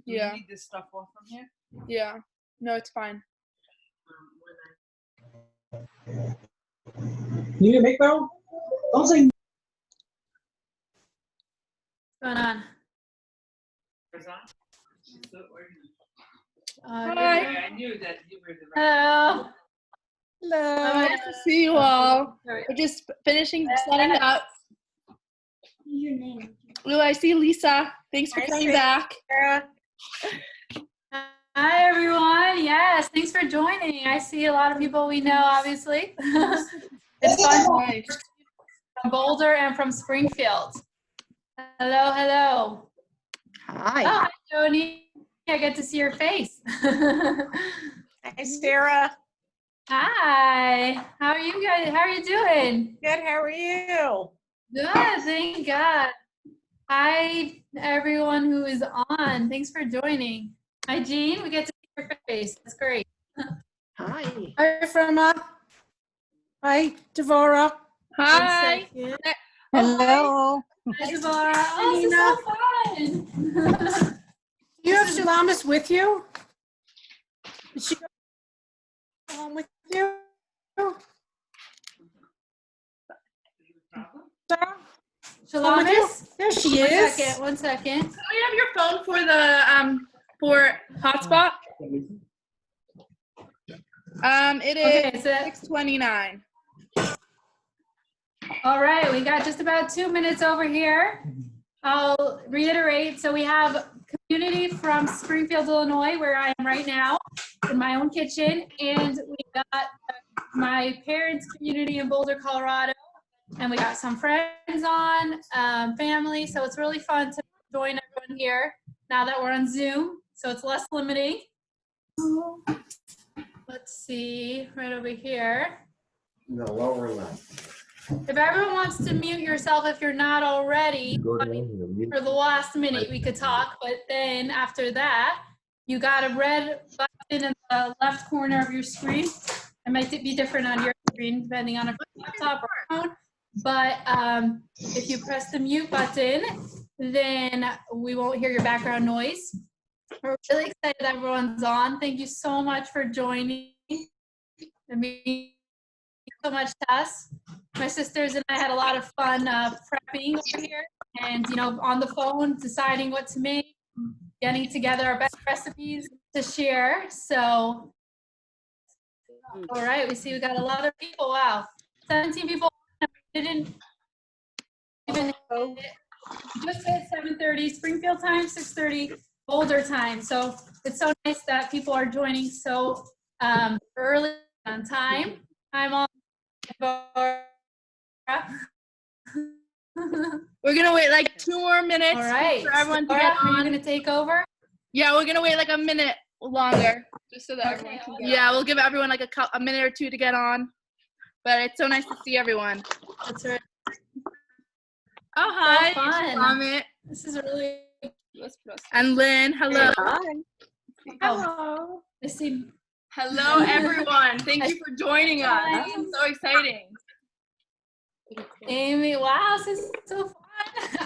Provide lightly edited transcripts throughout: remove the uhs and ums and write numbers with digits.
Yeah. We need this stuff off from here. Yeah. No, it's fine. You need to make though? Don't say. What's going on? Hi. I knew that you were the Hello. Hello. Nice to see you all. We're just finishing setting up. Your name. Oh, I see Lisa. Thanks for coming back. Hi, everyone. Yes, thanks for joining. I see a lot of people we know, obviously. It's fun. Nice. From Boulder and from Springfield. Hello, hello. Hi. Oh, hi, Joni. I get to see your face. Hi, Sarah. Hi. How are you guys? How are you doing? Good. How are you? Good, thank God. Hi, everyone who is on. Thanks for joining. Hi, Jean. We get to see your face. That's great. Hi. Hi, Frema. Hi, Devora. Hi. Hello. Hi, Deborah. Oh, this is so fun. Do you have Shalamis with you? Is she home with you? Sarah? Shalamis? There she One is. second, one second. Do you have your phone for the for hotspot? It is Okay, so 6:29. all right, we got just about 2 minutes over here. I'll reiterate. So we have community from Springfield, Illinois, where I am right now in my own kitchen. And we got my parents' community in Boulder, Colorado. And we got some friends on, family. So it's really fun to join everyone here now that we're on Zoom. So it's less limiting. Let's see, right over here. No, lower left. If everyone wants to mute yourself if you're not already, I mean, for the last minute we could talk, but then after that, you got a red button in the left corner of your screen. It might be different on your screen depending on if it's laptop or phone, but if you press the mute button, then we won't hear your background noise. We're really excited that everyone's on. Thank you so much for joining. It means so much to us. My sisters and I had a lot of fun prepping over here and, you know, on the phone, deciding what to make, getting together our best recipes to share. So, all right, we see we got a lot of people. Wow, 17 people. Didn't even hit it. We just hit 7:30 Springfield time, 6:30 Boulder time. So it's so nice that people are joining so early on time. I'm on. We're gonna wait like 2 more minutes All right. for everyone to Laura, get are you on. gonna take over? Yeah, we're gonna wait like a minute longer, just so that Okay. everyone can get. Yeah, we'll give everyone like a minute or two to get on. But it's so nice to see everyone. That's right. Oh hi, fun. Amit This is really. and Lynn. Hello. Hi. Hello. I see. Hello everyone. Thank you for joining us. Hi. This is so exciting. Amy, wow, this is so fun.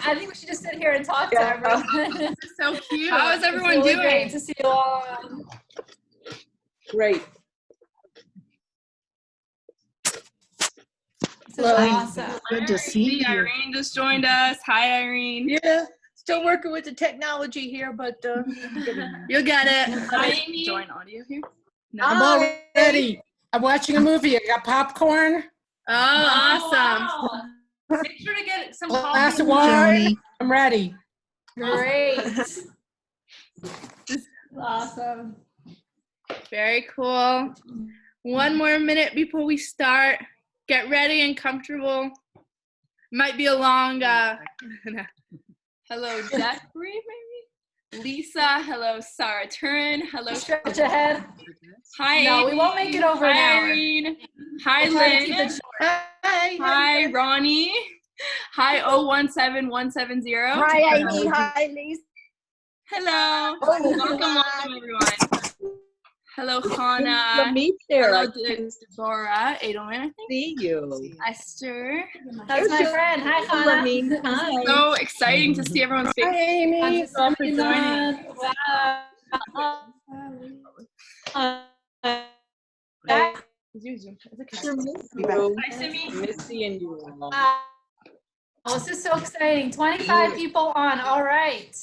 I think we should just sit here and talk to everyone. This is so cute. How is everyone really doing? Great to see you all. Great. This is awesome. Good to see you. Irene just joined us. Hi Irene. Yeah, still working with the technology here, but You'll get it. Hi, Amy. Join audio here. I'm all ready. I'm watching a movie. I got popcorn, Oh, awesome. Wow. Make sure to get some glass coffee. of wine. Joni. I'm ready. Great. Awesome. Very cool. One more minute before we start. Get ready and comfortable. Might be a long, hello, Jeffrey, maybe? Lisa, hello, Sarah Turin, hello. Stretch ahead. Hi, No, we won't make it over an Hi, hour. Irene. Hi, We'll try to keep Lynn. it short. Hi, Ronnie. Hi, 017170. Hi, Amy. Hi, Lisa. Hello. Oh, Welcome, hi. everyone. Hello, Let Hannah. me there. I Hello, can Deborah. Edelman, I think. see you. Esther. That's my There's friend. Hi, Let Hannah. me. Hi. So exciting to see everyone's Hi, face. Amy. Thanks all for joining. Wow. Hi, Simi. Miss seeing you. Wow. This is so exciting. 25 people on. All right.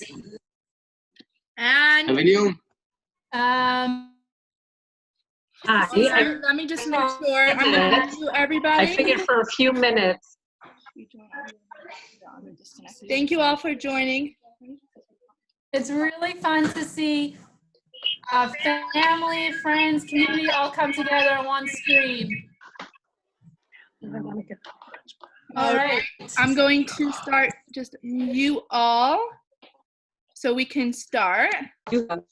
And video. let me just make sure. I'm going to you, everybody. I figured for a few minutes. Thank you all for joining. It's really fun to see family, friends, community all come together on one screen. All right. I'm going to start just you all so we can start. You have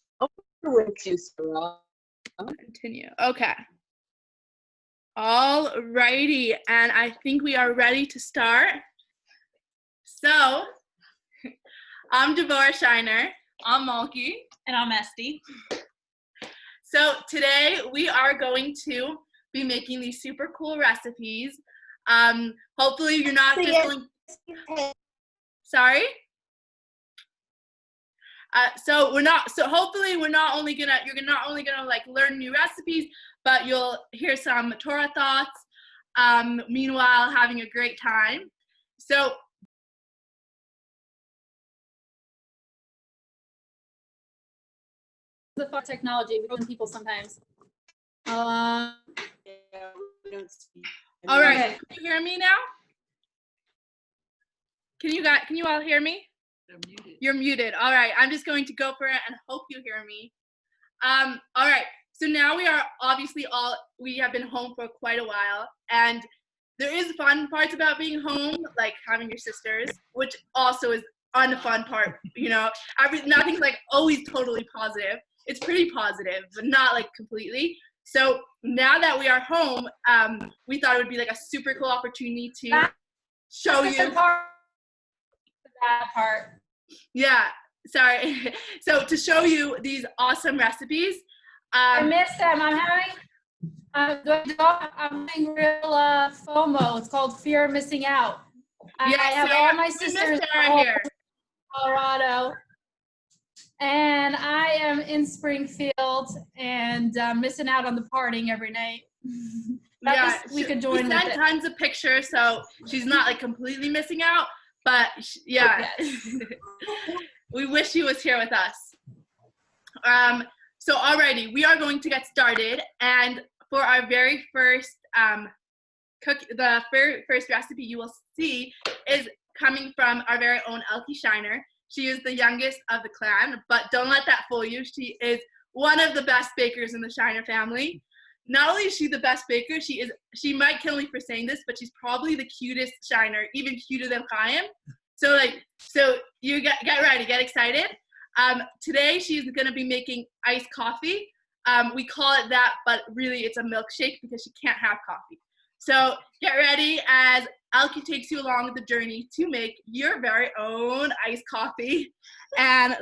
with you, Sarah. Continue. Okay. All righty. And I think we are ready to start. So, I'm Deborah Shiner. I'm Malky. And I'm Esty. So today we are going to be making these super cool recipes. Hopefully you're not just going. Sorry. So hopefully you're not only gonna like learn new recipes, but you'll hear some Torah thoughts. Meanwhile, having a great time. So. The fun technology with people sometimes. All right, can you hear me now? Can you all hear me? They're muted. You're muted. All right, I'm just going to go for it and hope you hear me. All right, so now we have been home for quite a while, and there is fun parts about being home, like having your sisters, which also is unfun part, you know. Nothing's like always totally positive. It's pretty positive, but not like completely. So now that we are home, we thought it would be like a super cool opportunity to show you. That part. Yeah, sorry. So to show you these awesome recipes. I missed them. I'm having real FOMO. It's called fear of missing out. I have all my sisters here. Colorado. And I am in Springfield and missing out on the partying every night. We could join with sent it. tons of pictures, so she's not like completely missing out, but yeah. We wish she was here with us. So alrighty, we are going to get started, and for our very first first recipe you will see is coming from our very own Elkie Shiner. She is the youngest of the clan, but don't let that fool you. She is one of the best bakers in the Shiner family. Not only is she the best baker, she might kill me for saying this, but she's probably the cutest Shiner, even cuter than Chaim. So you get ready, get excited. Today she's gonna be making iced coffee. We call it that, but really it's a milkshake because she can't have coffee. So get ready as Elkie takes you along the journey to make your very own iced coffee. And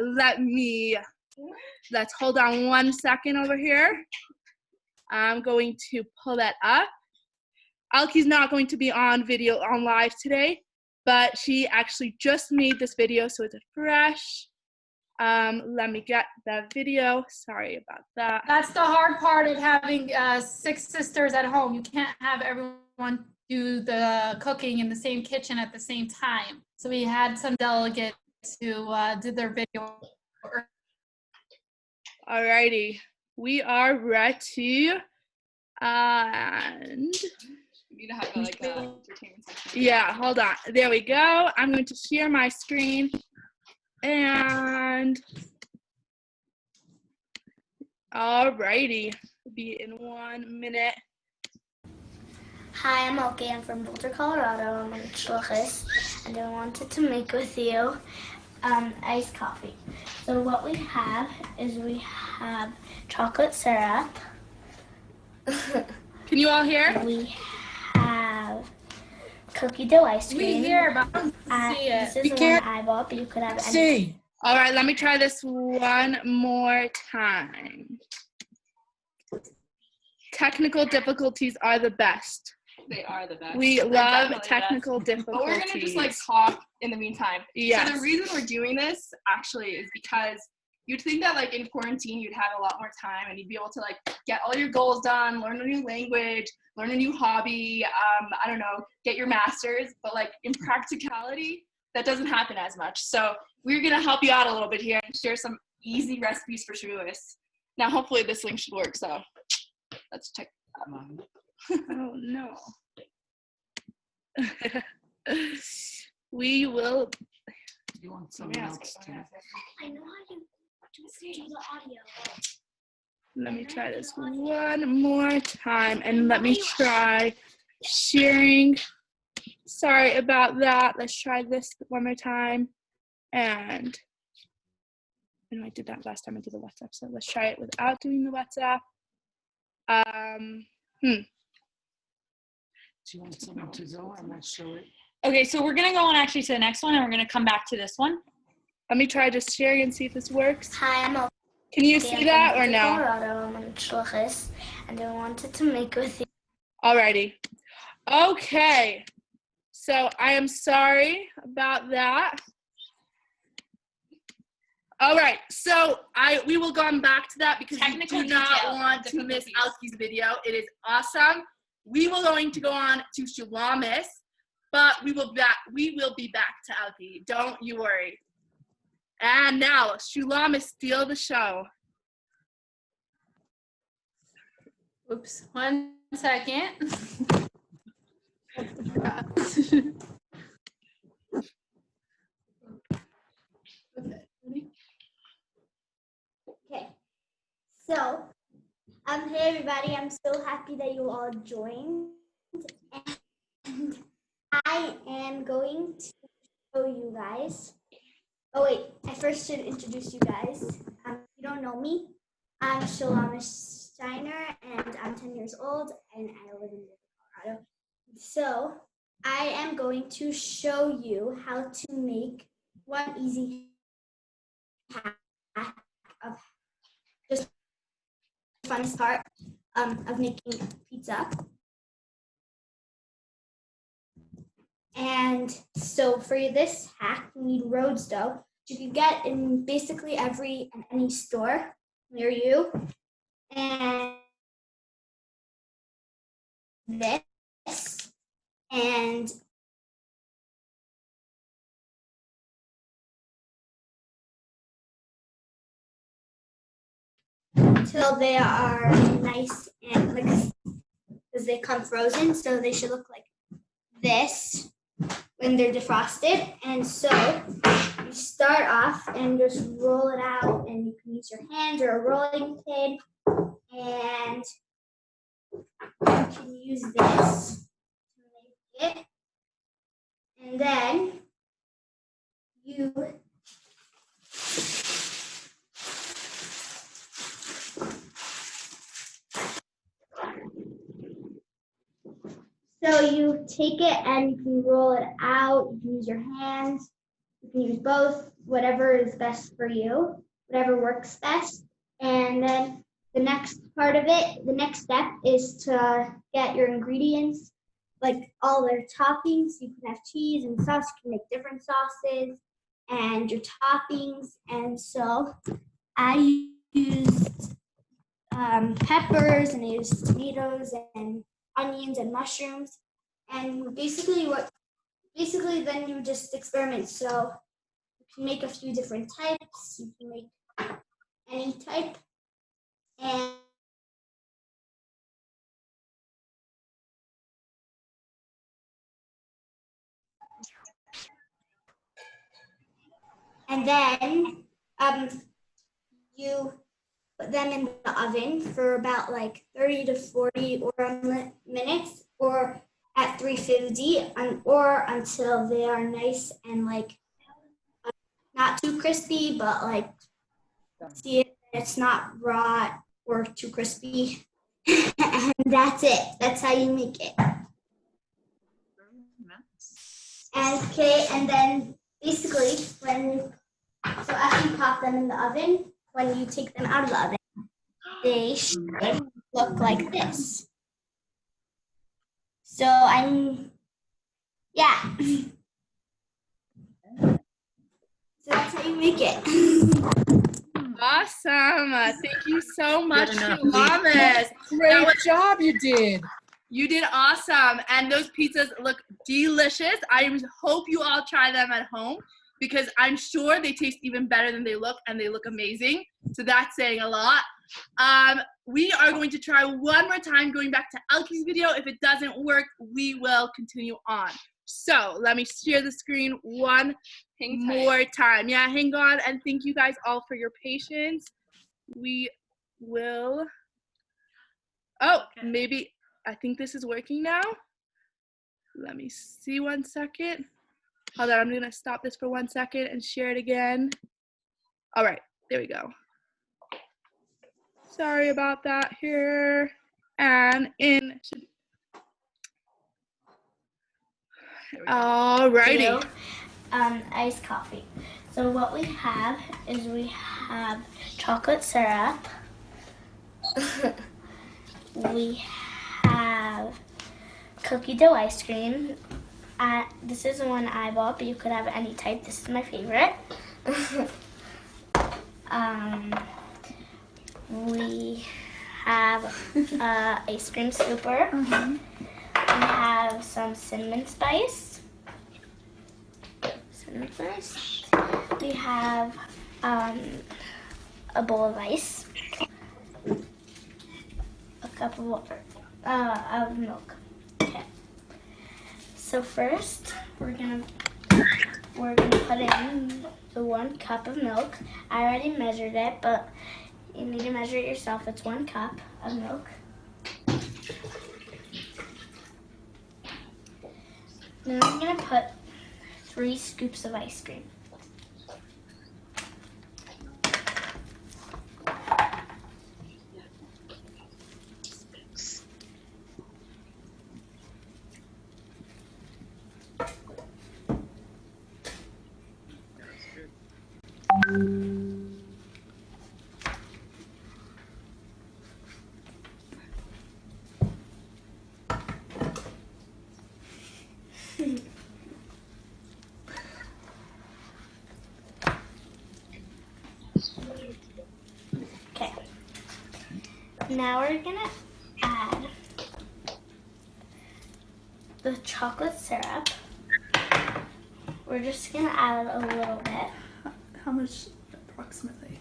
let's hold on 1 second over here. I'm going to pull that up. Elkie's not going to be on live today, but she actually just made this video, so it's fresh. Let me get that video. Sorry about that. That's the hard part of having 6 sisters at home. You can't have everyone do the cooking in the same kitchen at the same time. So we had some delegates who did their video. Alrighty, we are ready. And You need to have like a entertainment section. yeah, hold on. There we go. I'm going to share my screen. And alrighty, be in 1 minute. Hi, I'm Elkie. I'm from Boulder, Colorado. I'm in Shluchis, and I wanted to make with you iced coffee. So what we have is chocolate syrup. Can you all hear? We have cookie dough ice cream. We hear, but I don't see This it. is the one I bought, but you could have any. See. All right, let me try this one more time. Technical difficulties are the best. They are the best. We They're love definitely the technical best. difficulties. But we're gonna just like talk in the meantime. Yes. So the reason we're doing this actually is because you'd think that like in quarantine you'd have a lot more time and you'd be able to like get all your goals done, learn a new language, learn a new hobby, I don't know, get your master's. But like in practicality, that doesn't happen as much. So we're gonna help you out a little bit here and share some easy recipes for Shavuos. Now hopefully this link should work. So let's check. Oh no. We will. You want someone else to? I know how to do the audio. Let me try this one more time and let me try sharing. Sorry about that. Let's try this one more time. And I know I did that last time I did the WhatsApp, so let's try it without doing the WhatsApp. Do you want someone to go? I'm not sure. Okay, so we're gonna go on actually to the next one and we're gonna come back to this one. Let me try just sharing and see if this works. Hi, I'm Can you see that or no? Colorado. I'm in Shlochis, and I wanted to make with you. Alrighty. Okay. So I am sorry about that. All right. So we will go on back to that because Technical we do not details, want to miss difficulties. Alki's video. It is awesome. We will going to go on to Shulamis, but we will be back to Alki. Don't you worry. And now Shulamis, steal the show. Oops, 1 second. Okay. So, hey everybody. I'm so happy that you all joined. And I am going to show you guys. Oh wait, I first should introduce you guys. If you don't know me, I'm Shalama Steiner, and I'm 10 years old, and I live in Colorado. So I am going to show you how to make one easy hack of just the funnest part of making pizza. And so for this hack, you need road dough. You can get in basically any store near you. And this, and until they are nice and like, because they come frozen, so they should look like this when they're defrosted. And so you start off and just roll it out, and you can use your hands or a rolling pin, and you can use this to make it. And then you take it and you can roll it out. You can use your hands. You can use both, whatever is best for you, whatever works best. And then the next part of it, the next step is to get your ingredients, like all their toppings. You can have cheese and sauce. You can make different sauces and your toppings. And so I used peppers, and I used tomatoes and onions and mushrooms. And basically then you just experiment. So you can make a few different types. You can make any type. And then you put them in the oven for about like 30 to 40 minutes, or at 350, or until they are nice and like not too crispy, but like see it, it's not raw or too crispy. And that's it. That's how you make it. And okay, and then basically so after you pop them in the oven, when you take them out of the oven, they should look like this. So yeah. So that's how you make it. Awesome. Thank you so much, enough. Lamas. Great job you did. You did awesome. And those pizzas look delicious. I hope you all try them at home because I'm sure they taste even better than they look, and they look amazing. So that's saying a lot. We are going to try one more time going back to Elke's video. If it doesn't work, we will continue on. So let me share the screen one more time. Yeah, hang on, and thank you guys all for your patience. We will, maybe, I think this is working now. Let me see 1 second. Hold on, I'm gonna stop this for 1 second and share it again. All right, there we go. Sorry about that here. And in, alrighty. Iced coffee. So what we have is we have chocolate syrup. We have cookie dough ice cream. This is the one I bought, but you could have any type. This is my favorite. We have ice cream scooper. We have some cinnamon spice. We have a bowl of ice, a cup of water, of milk. Okay. So first, we're gonna put in the 1 cup of milk. I already measured it, but you need to measure it yourself. It's 1 cup of milk. Then I'm gonna put 3 scoops of ice cream. Okay. Now we're gonna add the chocolate syrup. We're just gonna add a little bit. How much approximately?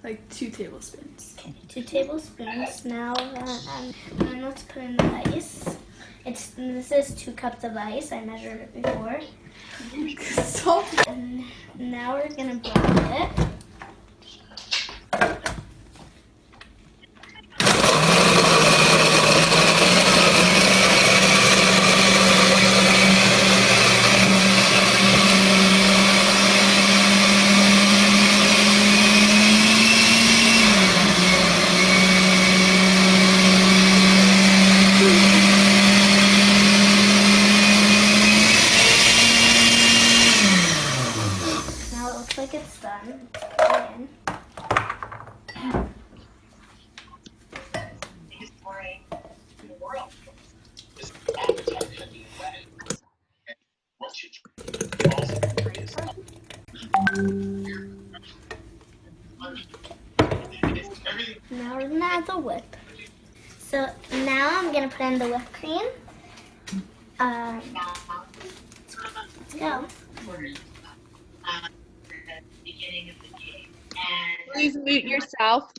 Like 2 tablespoons. Okay, 2 tablespoons. Now then let's put in the ice. This is 2 cups of ice. I measured it before. Salt. And now we're gonna blend it. Now it looks like it's done. Put it in. Now we're gonna add the whip. So now I'm gonna put in the whipped cream. Let's go. Please mute yourself.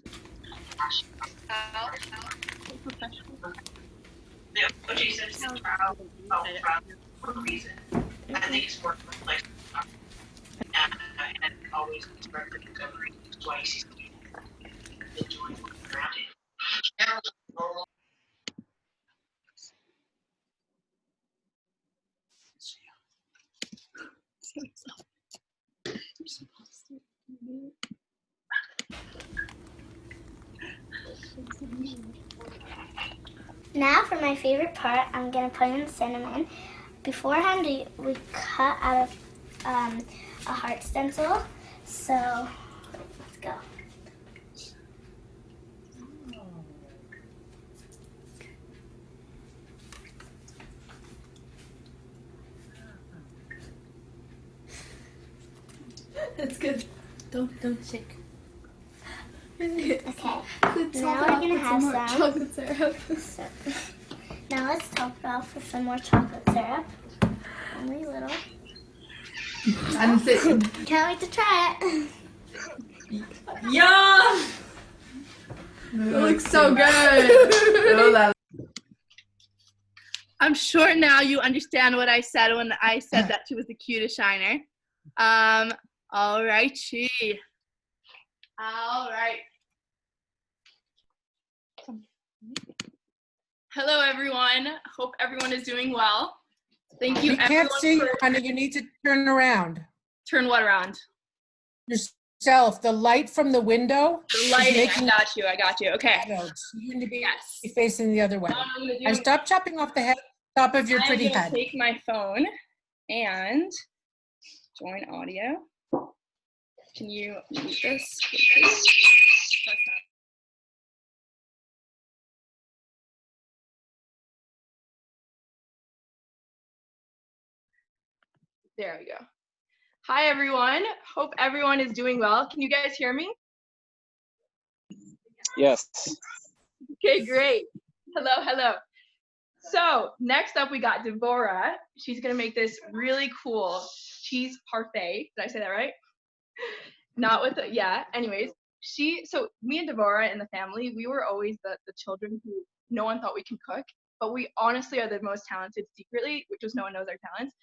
Now for my favorite part, I'm gonna put in cinnamon. Beforehand, we cut out of a heart stencil. So let's go. Don't shake. Okay. Now we're gonna have some chocolate syrup. So, now let's top it off with some more chocolate syrup. Only a little. I'm sitting. Can't wait to try it. Yum! It looks so good. I'm sure now you understand what I said when I said that she was the cutest Shiner. All righty. All right. Hello, everyone. Hope everyone is doing well. Thank you, We can't everyone, see you, for- honey. You need to turn around. Turn what around? Yourself. The light from the window. The is lighting. making I got you. Okay. shadows. You need to be Yes. facing the other way. I'm gonna do. And stop chopping off the head, top of your I'm pretty gonna head. take my phone and join audio. Can you mute this? There we go. Hi, everyone. Hope everyone is doing well. Can you guys hear me? Yes. Okay, great. Hello. So next up, we got Devora. She's gonna make this really cool cheese parfait. Did I say that right? Not with the, yeah. Anyways, so me and Devora and the family, we were always the children who no one thought we can cook, but we honestly are the most talented secretly, which is no one knows our talents.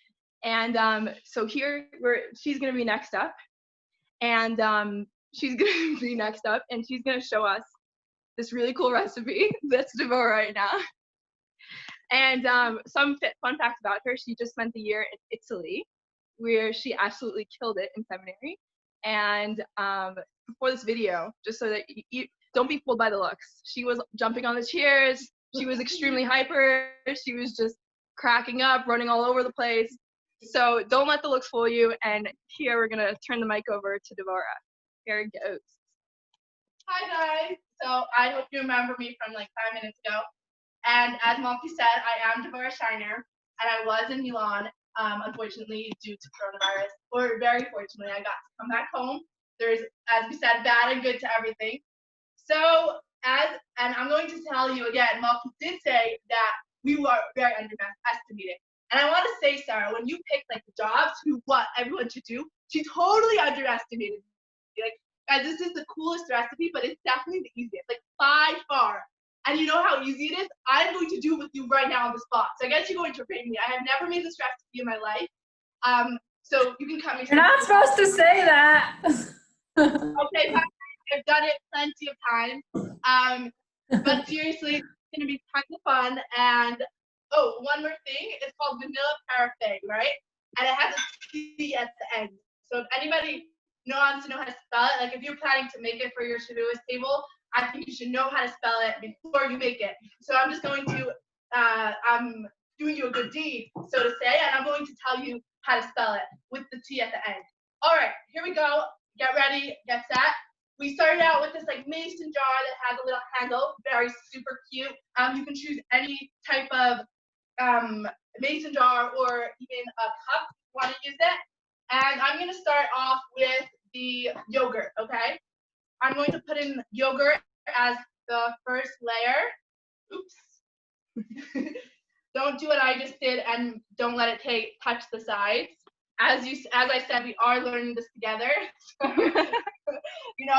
And so here she's gonna be next up, and she's gonna show us this really cool recipe that's Devora right now. And some fun facts about her: she just spent the year in Italy, where she absolutely killed it in seminary. And before this video, just so that you don't be fooled by the looks, she was jumping on the chairs. She was extremely hyper. She was just cracking up, running all over the place. So don't let the looks fool you. And here we're gonna turn the mic over to Devora. Here it goes. Hi guys. So I hope you remember me from like 5 minutes ago. And as Malky said, I am Devora Shiner, and I was in Milan. Unfortunately, due to coronavirus, or very fortunately, I got to come back home. There's, as we said, bad and good to everything. So, and I'm going to tell you again, Malky did say that we were very underestimated. And I want to say, Sarah, when you picked like the jobs, what everyone should do, she totally underestimated me. Like, guys, this is the coolest recipe, but it's definitely the easiest, like by far. And you know how easy it is? I'm going to do it with you right now on the spot. So I guess you're going to rate me. I have never made this recipe in my life. So you can cut me. You're not supposed to say that. Okay, I've done it plenty of times. But seriously, it's going to be kind of fun. And, oh, one more thing. It's called vanilla parfait, right? And it has a T at the end. So if anybody wants to know how to spell it, like if you're planning to make it for your Shavuos table, I think you should know how to spell it before you make it. So I'm just going to, I'm doing you a good deed, so to say, and I'm going to tell you how to spell it with the T at the end. All right, here we go. Get ready, get set. We started out with this like mason jar that has a little handle, very super cute. You can choose any type of mason jar or even a cup if you want to use it. And I'm going to start off with the yogurt, okay? I'm going to put in yogurt as the first layer. Oops. Don't do what I just did and don't let it touch the sides. As I said, we are learning this together. So, you know,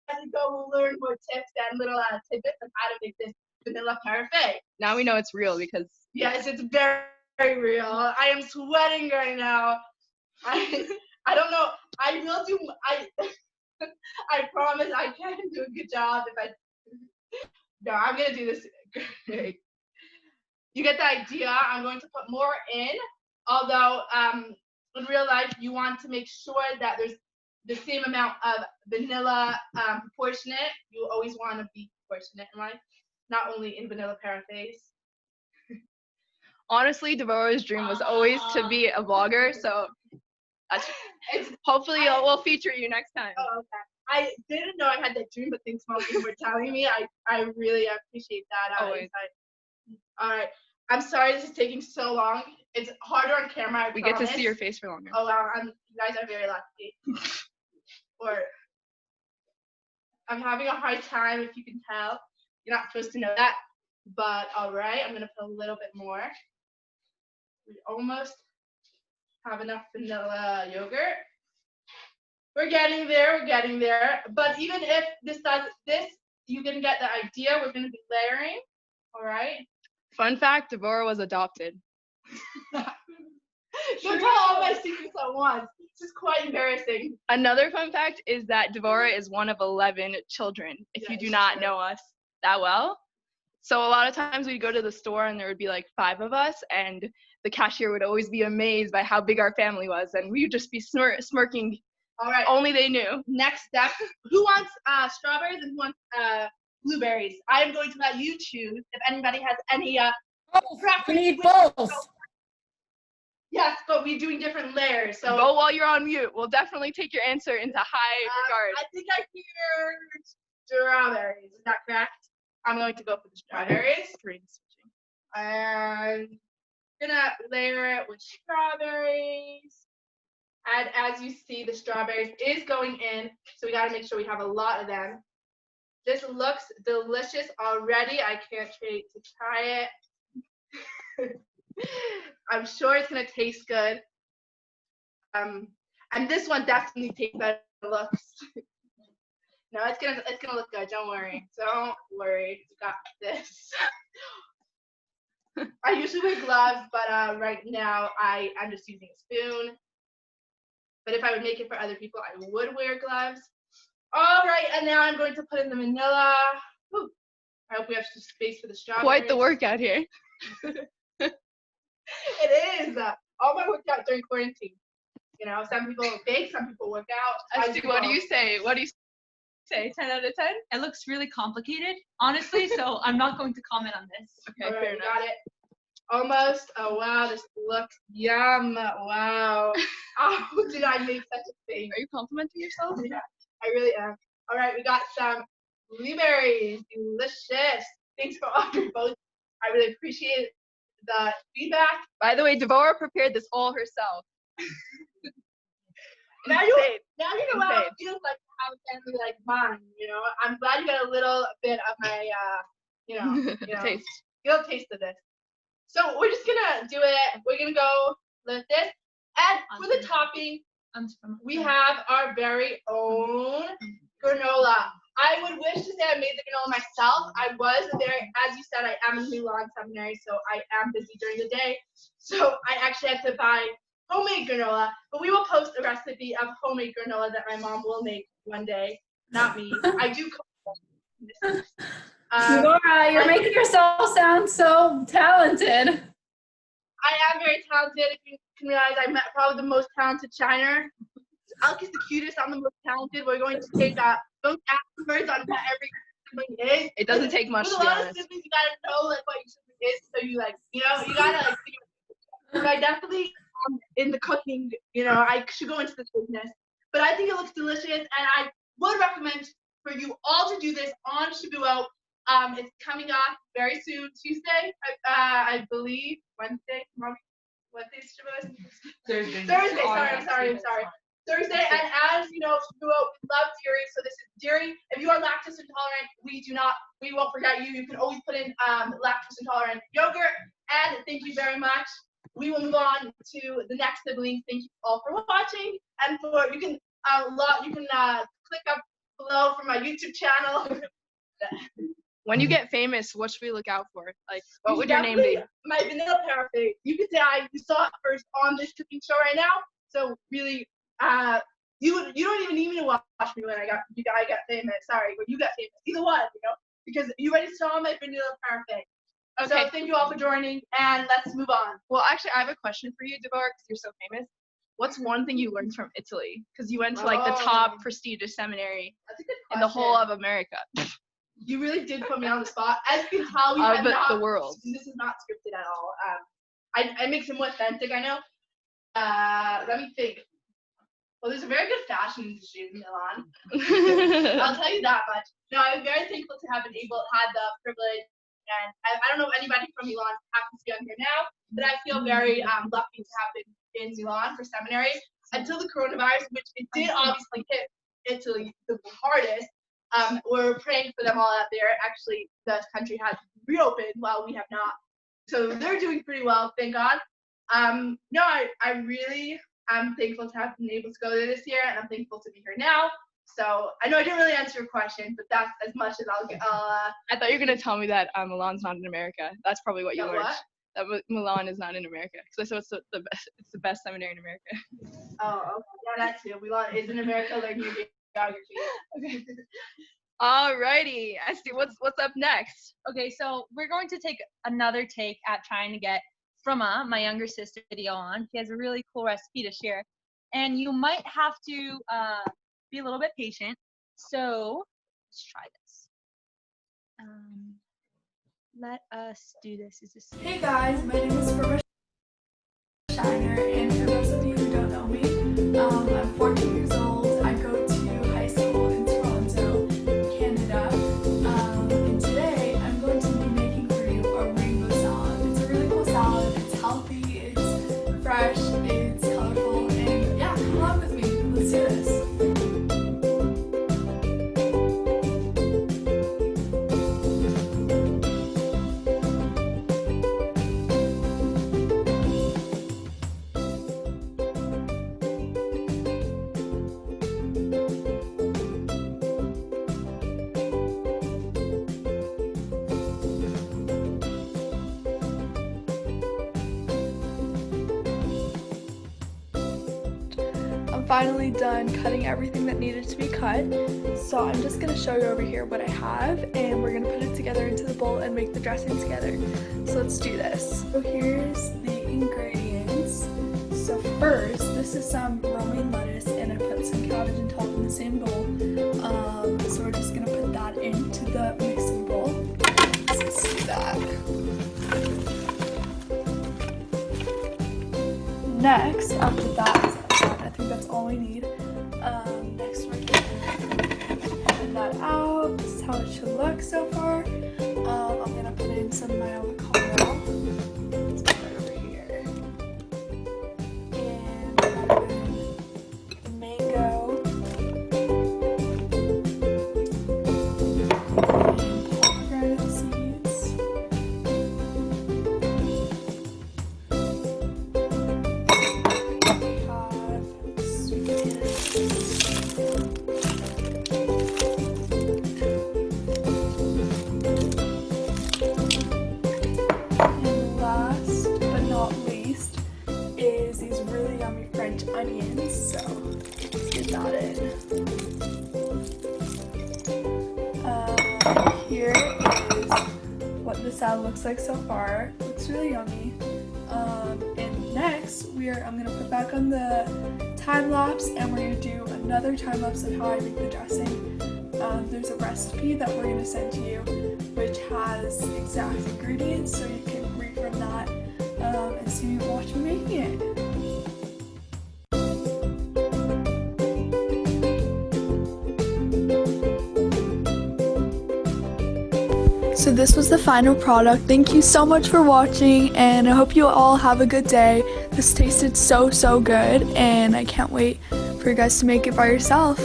as we go, we'll learn more tips and little tidbits on how to make this vanilla parfait. Now we know it's real because yes, it's very, very real. I am sweating right now. I don't know. I will do. I promise I can do a good job no, I'm gonna do this great. You get the idea. I'm going to put more in, although in real life you want to make sure that there's the same amount of vanilla proportionate. You always want to be proportionate in life, not only in vanilla parfaits. honestly, Devora's dream was always to be a vlogger, so hopefully we'll feature you next time. Oh, okay. I didn't know I had that dream, but thanks, Malky, for telling me. I really appreciate that. Always. All right. I'm sorry this is taking so long. It's harder on camera, I We promise. get to see your face for longer. Oh, wow. You guys are very lucky. or I'm having a hard time, if you can tell. You're not supposed to know that, but all right, I'm gonna put a little bit more. We almost have enough vanilla yogurt. We're getting there, but even if this, you can get the idea, we're gonna be layering, all right? Fun fact, Deborah was adopted. Don't tell all my secrets at once. This is quite embarrassing. Another fun fact is that Deborah is one of 11 children, if you do not know us that well. So a lot of times we'd go to the store and there would be like 5 of us, and the cashier would always be amazed by how big our family was, and we would just be smirking. All right. Only they knew. Next step. Who wants strawberries and who wants blueberries? I am going to let you choose if anybody has any We need both. Yes, but we're doing different layers. So Go while you're on mute. We'll definitely take your answer into high regard. I think I hear strawberries. Is that correct? I'm going to go for the strawberries. And gonna layer it with strawberries. And as you see, the strawberries is going in, so we gotta make sure we have a lot of them. This looks delicious already. I can't wait to try it. I'm sure it's gonna taste good. And this one definitely tastes better than it looks. No, it's gonna look good. Don't worry. Don't worry. You got this. I usually wear gloves, but right now I'm just using a spoon. But if I would make it for other people, I would wear gloves. All right, and now I'm going to put in the vanilla. Whew. I hope we have some space for the strawberries. Quite the workout here. It is. All my workout during quarantine. You know, some people bake, some people work out. What do you say? What do you say? 10 out of 10? It looks really complicated, honestly, so I'm not going to comment on this. Okay, All right, fair enough. got it. Almost. Oh wow, this looks yum. Wow. How did I make such a thing? Are you complimenting yourself? Yeah, I really am. All right, we got some blueberries. Delicious. Thanks for offering both. I really appreciate the feedback. By the way, Deborah prepared this all herself. Now you know how it feels like to have a family like mine. You know, I'm glad you got a little bit of my, Taste. little taste of this. So we're just gonna do it. We're gonna go with this, and for the topping, we have our very own granola. I would wish to say I made the granola myself. I was there, as you said, I am in Milan Seminary, so I am busy during the day. So I actually had to buy homemade granola, but we will post a recipe of homemade granola that my mom will make one day. Not me. I do cook. Laura, you're making yourself sound so talented. I am very talented. If you can realize, I met probably the most talented Shiner. Alki's the cutest. I'm the most talented. We're going to take those afterwards on what every sibling is. It doesn't take much With to a be lot of honest. siblings, you gotta know like what your sibling is, so you like, you gotta like. But I definitely in the cooking, I should go into this business. But I think it looks delicious, and I would recommend for you all to do this on Shavuot. It's coming up very soon, Tuesday, I believe. Wednesday, tomorrow. What day is Shavuot? Thursday. I'm sorry. Thursday, and as you know, Shavuot, we love dairy, so this is dairy. If you are lactose intolerant, we won't forget you. You can always put in lactose intolerant yogurt. And thank you very much. We will move on to the next siblings. Thank you all for watching, and you can click up below for my YouTube channel. When you get famous, what should we look out for? Like, what would your name be? My vanilla parfait. You could say you saw it first on this cooking show right now. So really, you don't even need me to watch me when I got famous. Sorry, when you got famous. Either one, because you already saw my vanilla parfait. Okay. So thank you all for joining, and let's move on. Well, actually, I have a question for you, Deborah, because you're so famous. What's one thing you learned from Italy? Because you went to like the top prestigious seminary That's a good in the whole question. of America. You really did put me on the spot. As you can tell, we Of have the world. This is not scripted at all. I make it more authentic, I know. Let me think. Well, there's a very good fashion industry in Milan. I'll tell you that much. No, I'm very thankful to have had the privilege, and I don't know if anybody from Milan happens to be on here now, but I feel very lucky to have been in Milan for seminary until the coronavirus, which it did obviously hit Italy the hardest. We're praying for them all out there. Actually, the country has reopened while we have not. So they're doing pretty well, thank God. No, I really am thankful to have been able to go there this year, and I'm thankful to be here now. So I know I didn't really answer your question, but that's as much as I'll get. I thought you were gonna tell me that Milan's not in America. That's probably what you That learned. what? That Milan is not in America. So it's the best. It's the best seminary in America. Oh, okay. Yeah, that too. Milan is in America learning geography. Okay. Alrighty. I see. What's up next? Okay, so we're going to take another take at trying to get Fruma, my younger sister, video on. She has a really cool recipe to share, and you might have to be a little bit patient. So let's try this. Let us do this. Is this? Hey guys, my name is Fruma Shiner, and for those of you who don't know me, I'm 14 years old. I go to high school in Toronto, Canada, and today I'm going to be making for you a rainbow salad. It's a really cool salad. It's healthy, it's fresh, it's colorful, and yeah, come along with me. Let's do this. I'm finally done cutting everything that needed to be cut, so I'm just going to show you over here what I have, and we're going to put it together into the bowl and make the dressing together. So let's do this. So here's the ingredients. So first, this is some romaine lettuce, and I put some cabbage and tart in the same bowl. So we're just going to put that into the mixing bowl. So let's do that. Next, after that, I think that's all we need. Next we're gonna put that out. This is how it should look so far. I'm gonna put in some of my avocado. Let's put it over here. And put in the mango. And pomegranate seeds. And last but not least is these really yummy French onions, so let's get that in. Here is what the salad looks like so far. Looks really yummy. And next I'm gonna put back on the time lapse, and we're gonna do another time lapse of how I make the dressing. There's a recipe that we're gonna send to you, which has exact ingredients, so you can read from that and see me watch me making it. So this was the final product. Thank you so much for watching, and I hope you all have a good day. This tasted so good, and I can't wait for you guys to make it by yourself.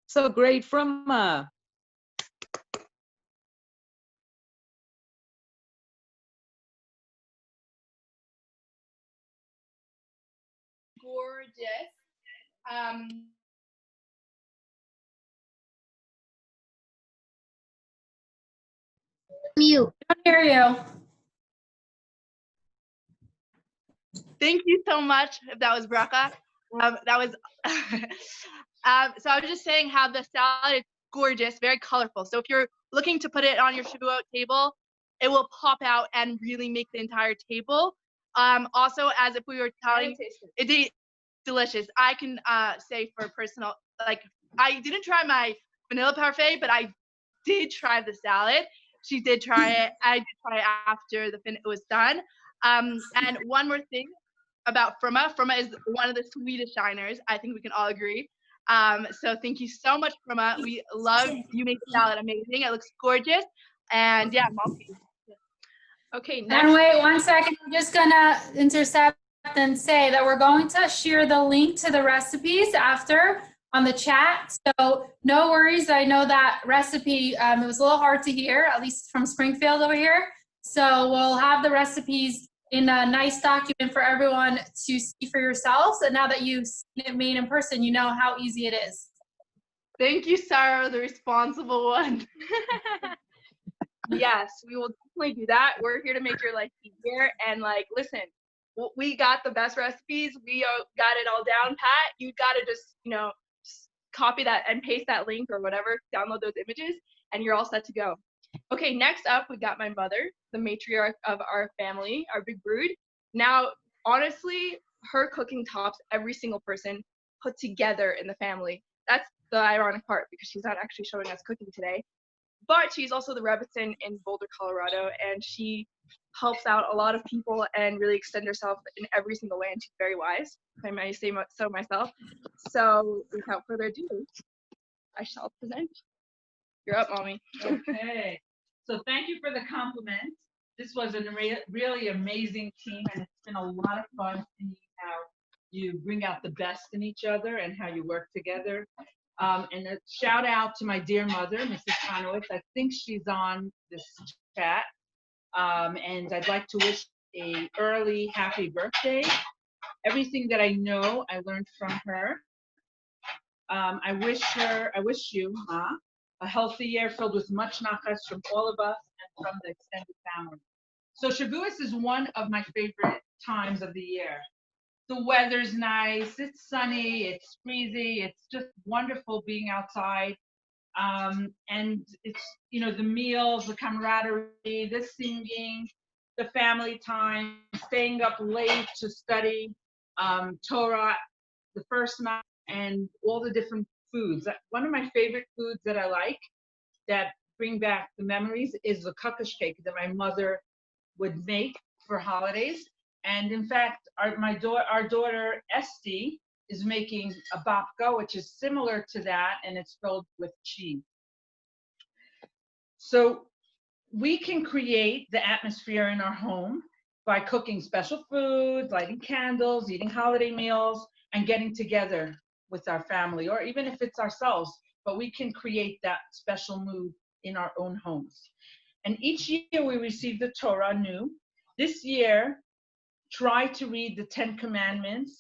So great from Gorgeous. Mute. I don't hear you. Thank you so much. If that was Braca, that was. So I was just saying how the salad is gorgeous, very colorful. So if you're looking to put it on your Shavuot table, it will pop out and really make the entire table. Also, as if we were telling, it's delicious. I can say for personal, like I didn't try my vanilla parfait, but I did try the salad. She did try it. I did try it after it was done. And one more thing about Fruma. Fruma is one of the sweetest shiners. I think we can all agree. So thank you so much, Prima. We love you make the salad amazing. It looks gorgeous. And yeah, Malty. Okay, next. And wait 1 second, I'm just gonna intercept and say that we're going to share the link to the recipes after on the chat. So no worries, I know that recipe, it was a little hard to hear, at least from Springfield over here. So we'll have the recipes in a nice document for everyone to see for yourselves. And now that you've seen it made in person, you know how easy it is. Thank you, Sarah, the responsible one. Yes, we will definitely do that. We're here to make your life easier. And like, listen, we got the best recipes. We got it all down pat. You got to just, copy that and paste that link or whatever, download those images, and you're all set to go. Okay, next up, we got my mother, the matriarch of our family, our big brood. Now, honestly, her cooking tops every single person put together in the family. That's the ironic part because she's not actually showing us cooking today. But she's also the Rebbitzin in Boulder, Colorado, and she helps out a lot of people and really extend herself in every single way, and she's very wise, if I may say so myself. So without further ado, I shall present. You're up, Mommy. Okay, so thank you for the compliment. This was a really amazing team, and it's been a lot of fun seeing how you bring out the best in each other and how you work together. And a shout out to my dear mother, Mrs. Conowitz. I think she's on this chat. And I'd like to wish a early happy birthday. Everything that I know, I learned from her. I wish you, Ma, a healthy year filled with much nachas from all of us and from the extended family. So Shavuos is one of my favorite times of the year. The weather's nice, it's sunny, it's breezy, it's just wonderful being outside. And it's, the meals, the camaraderie, the singing, the family time, staying up late to study Torah, the first night, and all the different foods. One of my favorite foods that I like that bring back the memories is the kakash cake that my mother would make for holidays. And in fact, our daughter Esty is making a babka, which is similar to that, and it's filled with cheese. So we can create the atmosphere in our home by cooking special foods, lighting candles, eating holiday meals, and getting together with our family, or even if it's ourselves, but we can create that special mood in our own homes. And each year we receive the Torah new. This year, try to read the 10 Commandments.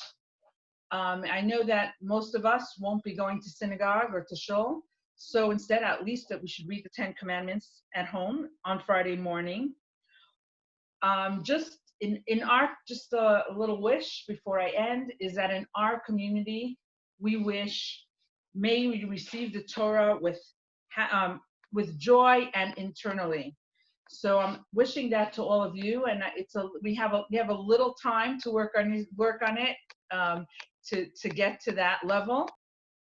I know that most of us won't be going to synagogue or to shul, so instead, at least that we should read the 10 Commandments at home on Friday morning. Just a little wish before I end is that in our community, we wish, may we receive the Torah with joy and internally. So I'm wishing that to all of you, and we have a little time to work on it to get to that level.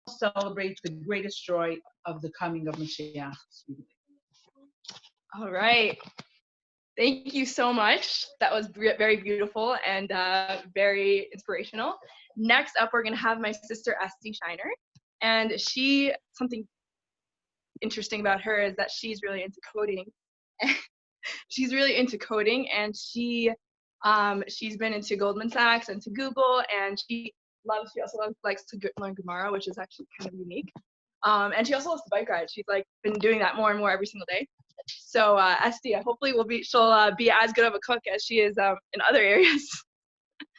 Celebrate the greatest joy of the coming of Mashiach. All right. Thank you so much. That was very beautiful and very inspirational. Next up, we're going to have my sister, Esty Shiner. And something interesting about her is that she's really into coding. She's really into coding, and she's been into Goldman Sachs and to Google, and she also likes to learn Gemara, which is actually kind of unique. And she also loves to bike ride. She's been doing that more and more every single day. So Esty, hopefully she'll be as good of a cook as she is in other areas.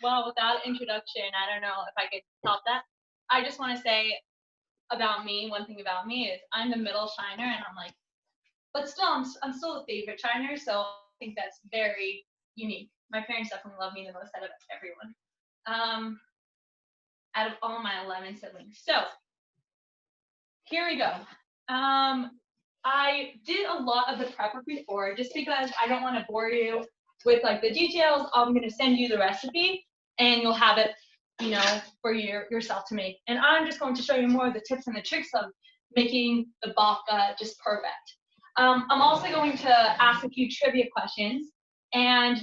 Well, without introduction, I don't know if I could top that. I just want to say about me, one thing about me is I'm the middle Shiner, and but still, I'm still the favorite Shiner, so I think that's very unique. My parents definitely love me the most out of everyone. Out of all my 11 siblings. So here we go. I did a lot of the prep work before, just because I don't want to bore you with the details. I'm going to send you the recipe, and you'll have it, for yourself to make. And I'm just going to show you more of the tips and the tricks of making the babka just perfect. I'm also going to ask a few trivia questions, and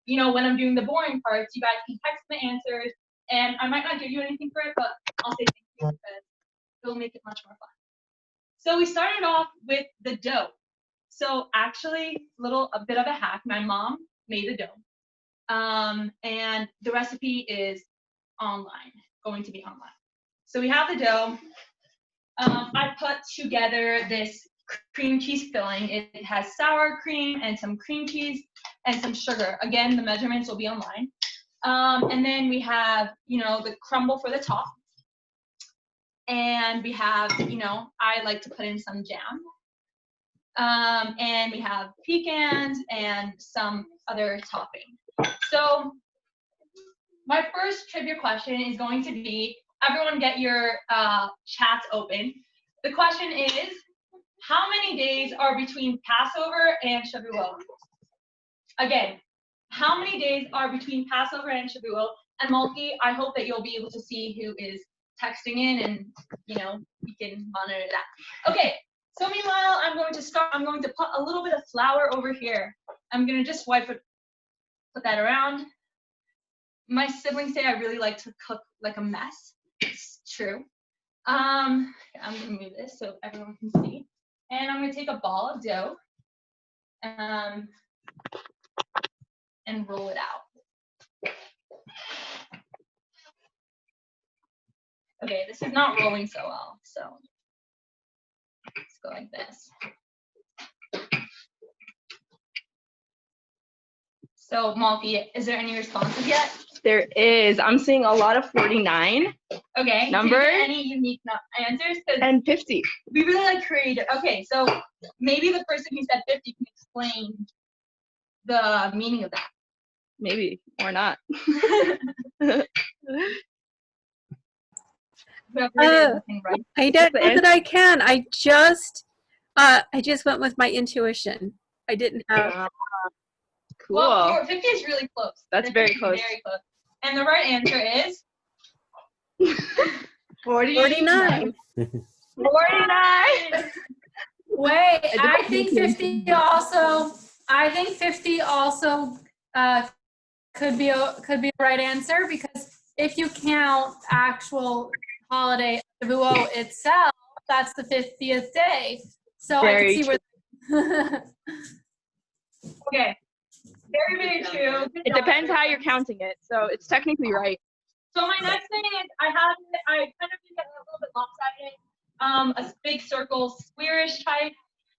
when I'm doing the boring parts, you guys can text the answers, and I might not give you anything for it, but I'll say thank you because It'll make it much more fun. So we started off with the dough. So actually, a bit of a hack. My mom made the dough, and the recipe is going to be online. So we have the dough. I put together this cream cheese filling. It has sour cream and some cream cheese and some sugar. Again, the measurements will be online. And then we have, the crumble for the top. And we have, I like to put in some jam. And we have pecans and some other topping. So my first trivia question is going to be, everyone get your chats open. The question is, how many days are between Passover and Shavuot? Again, how many days are between Passover and Shavuot? And Malki, I hope that you'll be able to see who is texting in, and you can monitor that. Okay, so meanwhile, I'm going to put a little bit of flour over here. I'm going to just wipe it, put that around. My siblings say I really like to cook like a mess. It's true. I'm going to move this so everyone can see. And I'm going to take a ball of dough and roll it out. Okay, this is not rolling so well, so let's go like this. So, Malki, is there any responses yet? There is. I'm seeing a lot of 49. Okay. Number? Did you get any unique answers? And 50. We really like creative. Okay, so maybe the person who said 50 can explain the meaning of that. Maybe, or not. I don't know that I can. I just went with my intuition. I didn't have. Cool. Well, 50 is really close. That's very close. Very close. And the right answer is 49. 49. Wait, I think 50 also. I think 50 also could be a right answer, because if you count actual holiday Shavuot itself, that's the 50th day. So very I can see where. Okay. Very, very true. It depends how you're counting it, so it's technically right. So my next thing is I kind of did get a little bit lopsided, a big circle, squarish type,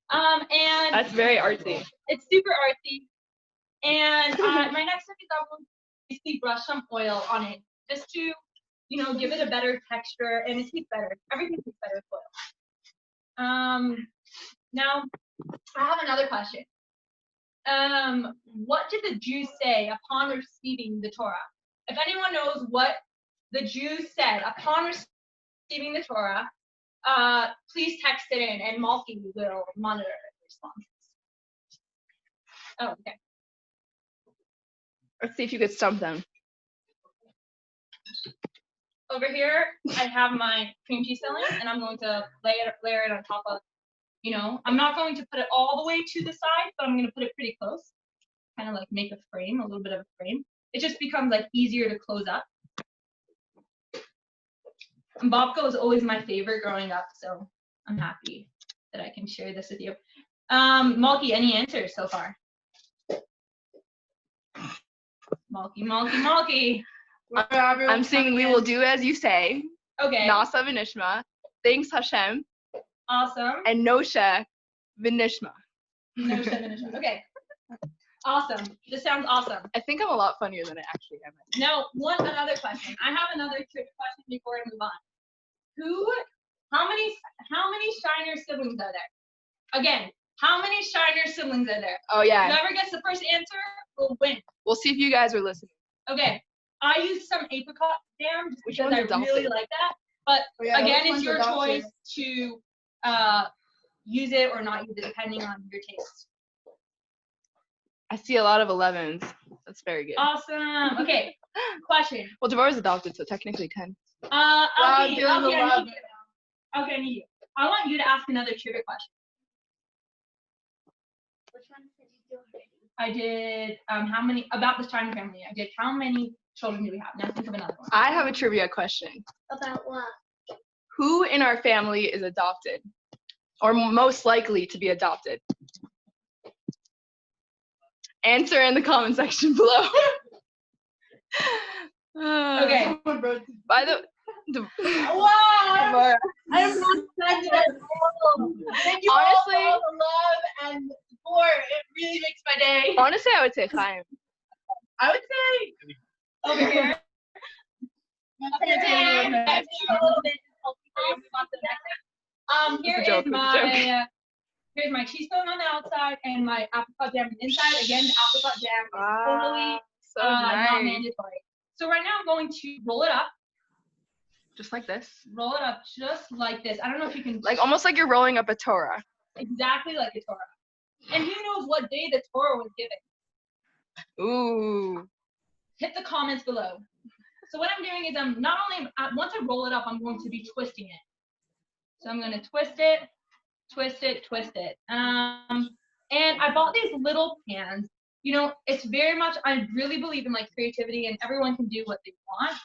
and That's very artsy. It's super artsy. And my next thing is I'm going to basically brush some oil on it, just to, give it a better texture, and it tastes better. Everything tastes better with oil. Now I have another question. What did the Jews say upon receiving the Torah? If anyone knows what the Jews said upon receiving the Torah, please text it in, and Malki will monitor the responses. Oh, okay. Let's see if you could stump them. Over here, I have my cream cheese filling, and I'm going to layer it on top of. I'm not going to put it all the way to the side, but I'm going to put it pretty close. Kind of like make a frame, a little bit of a frame. It just becomes like easier to close up. And babka was always my favorite growing up, so I'm happy that I can share this with you. Malki, any answers so far? Malki. I'm seeing we will do as you say. Okay. Nasa v'nishma. Thanks Hashem. Awesome. And Noshe v'nishma. Okay. Awesome. This sounds awesome. I think I'm a lot funnier than I actually am. Now, another question. I have another trick question before I move on. How many Shiner siblings are there? Again, how many Shiner siblings are there? Oh yeah. Whoever gets the first answer will win. We'll see if you guys are listening. Okay. I used some apricot jam just because I really like that. But again, it's your choice to use it or not use it, depending on your taste. I see a lot of 11s. That's very good. Awesome. Okay. Question. Well, Devorah's adopted, so technically 10. Okay, I need you. I want you to ask another trivia question. Which one did you do already? I did how many about the Shiner family? I did how many children do we have? Now think of another one. I have a trivia question. About what? Who in our family is adopted or most likely to be adopted? Answer in the comment section below. Okay. By the Wow! I am not judging. Thank you all for honestly, all the love and support. It really makes my day. honestly, I would say Chaim. I would say over here. Here It's a joke, is it's a joke. my here's my cheese filling on the outside and my apricot jam on the inside. Again, the apricot jam is totally So not nice. mandatory. So right now I'm going to roll it up. Just like this. Roll it up just like this. I don't know if you can Like almost like you're rolling up a Torah. exactly like the Torah. And who knows what day the Torah was given? Ooh. Hit the comments below. So what I'm doing is I'm not only once I roll it up, I'm going to be twisting it. So I'm going to twist it, twist it, twist it. And I bought these little pans. You know, it's very much, I really believe in like creativity and everyone can do what they want.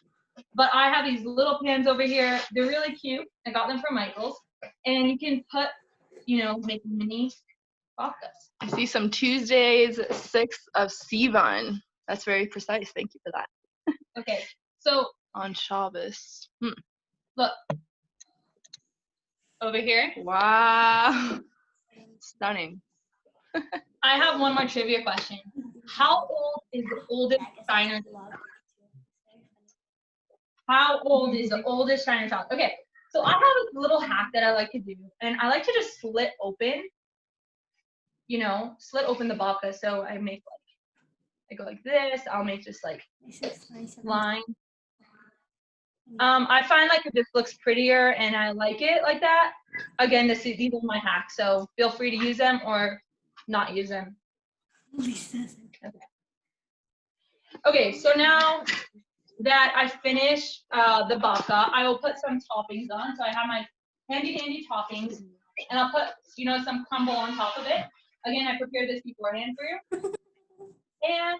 But I have these little pans over here. They're really cute. I got them from Michael's. And you can put, you know, make mini latkes. I see some Tuesdays, 6th of Sivan. That's very precise. Thank you for that. Okay, so On Shabbos. look. Over here. Wow. Stunning. I have one more trivia question. How old is the oldest Steiner? How old is the oldest Steiner child? Okay, so I have a little hack that I like to do, and I like to just slit open, you know, slit open the babka. So I make like, I go like this. I'll make just like line. I find like it just looks prettier, and I like it like that. Again, these are my hacks, so feel free to use them or not use them. Okay, so now that I finish the babka, I will put some toppings on. So I have my handy dandy toppings, and I'll put, you know, some crumble on top of it. Again, I prepared this beforehand for you. And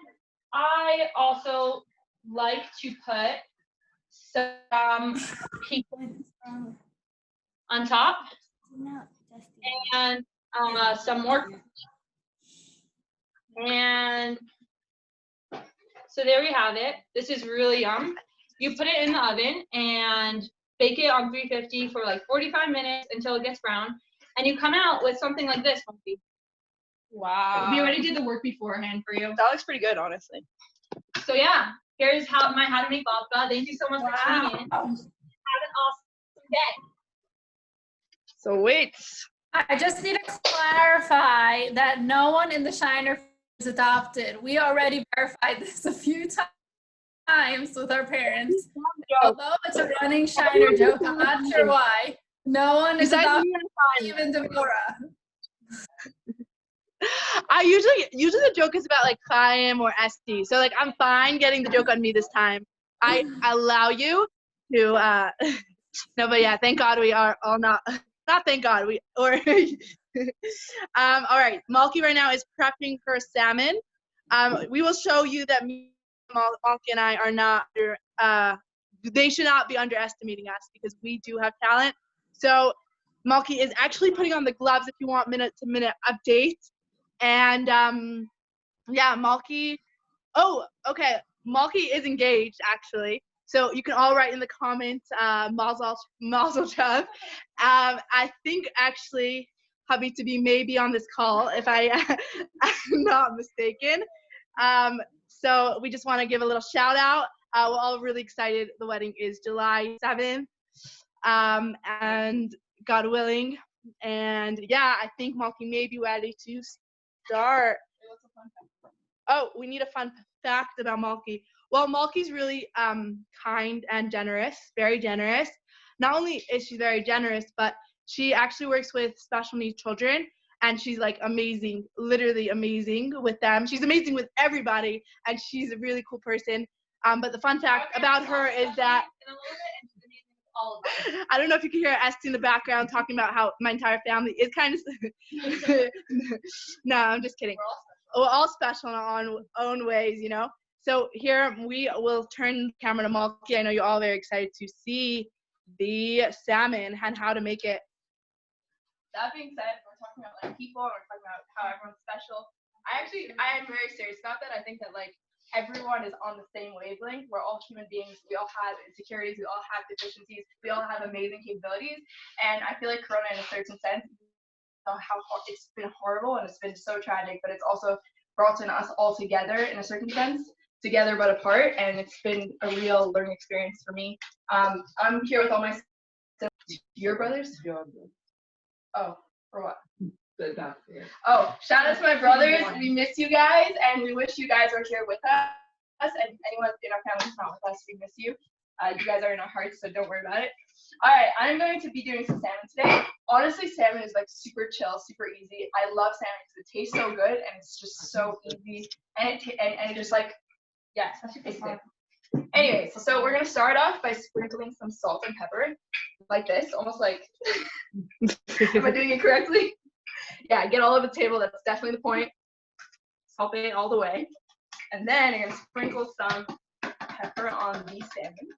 I also like to put some pecans on top, and some more. And so there we have it. This is really yum. You put it in the oven and bake it on 350 for like 45 minutes until it gets brown. And you come out with something like this, Monkey. Wow. We already did the work beforehand for you. That looks pretty good, honestly. So yeah, here's how to make babka. Thank you so much for tuning in. Have an awesome day. So wait. I just need to clarify that no one in the Shiner is adopted. We already verified this a few times with our parents. Although it's a running Shiner joke, I'm not sure why. No one is adopted, even Deborah. I usually the joke is about like Chaim or Esty. So like I'm fine getting the joke on me this time. I allow you to no, but yeah, thank God we are all not thank God we or all right, Malky right now is prepping her salmon. We will show you that Malky and I are not they should not be underestimating us because we do have talent. So Malky is actually putting on the gloves if you want minute-to-minute updates. And yeah, Malky. Oh, okay. Malky is engaged actually. So you can all write in the comments, Mazel Tov. I think actually Habitabi may be on this call if I'm not mistaken. So we just want to give a little shout out. We're all really excited. The wedding is July 7th, and God willing. And yeah, I think Malky may be ready to start. Oh, we need a fun fact about Malky. Well, Malky's really kind and generous, very generous. Not only is she very generous, but she actually works with special needs children, and she's like amazing, literally amazing with them. She's amazing with everybody, and she's a really cool person. But the fun fact about her is that I don't know if you can hear Esty in the background talking about how my entire family is kind of. No, I'm just kidding. We're all special in our own ways, you know. So here we will turn the camera to Malky. I know you're all very excited to see the salmon and how to make it. That being said, we're talking about like people, and we're talking about how everyone's special. I am very serious about that. I think that like everyone is on the same wavelength. We're all human beings. We all have insecurities. We all have deficiencies. We all have amazing capabilities. And I feel like Corona, in a certain sense, how it's been horrible and it's been so tragic, but it's also brought us all together in a certain sense, together but apart, and it's been a real learning experience for me. I'm here with all my your brothers. Oh, for what? Oh, shout out to my brothers. We miss you guys, and we wish you guys were here with us. And anyone in our family who's not with us, we miss you. You guys are in our hearts, so don't worry about it. All right, I'm going to be doing some salmon today. Honestly, salmon is like super chill, super easy. I love salmon because it tastes so good and it's just so easy. And it just like, yeah, it's actually tasty. Anyways, so we're gonna start off by sprinkling some salt and pepper, like this, almost like. Am I doing it correctly? Yeah, get all over the table. That's definitely the point. Salt it all the way, and then I'm gonna sprinkle some pepper on the salmon.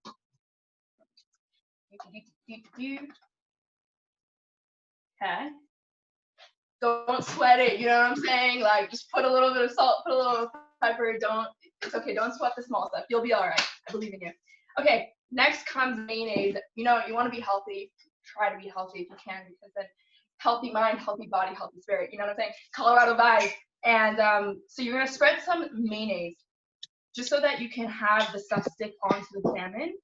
Okay. Don't sweat it, you know what I'm saying? Like, just put a little bit of salt, put a little pepper. It's okay. Don't sweat the small stuff. You'll be all right. I believe in you. Okay. Next comes mayonnaise. You know, you want to be healthy. Try to be healthy if you can, because then healthy mind, healthy body, healthy spirit. You know what I'm saying? Colorado vibe. And so you're gonna spread some mayonnaise, just so that you can have the stuff stick onto the salmon.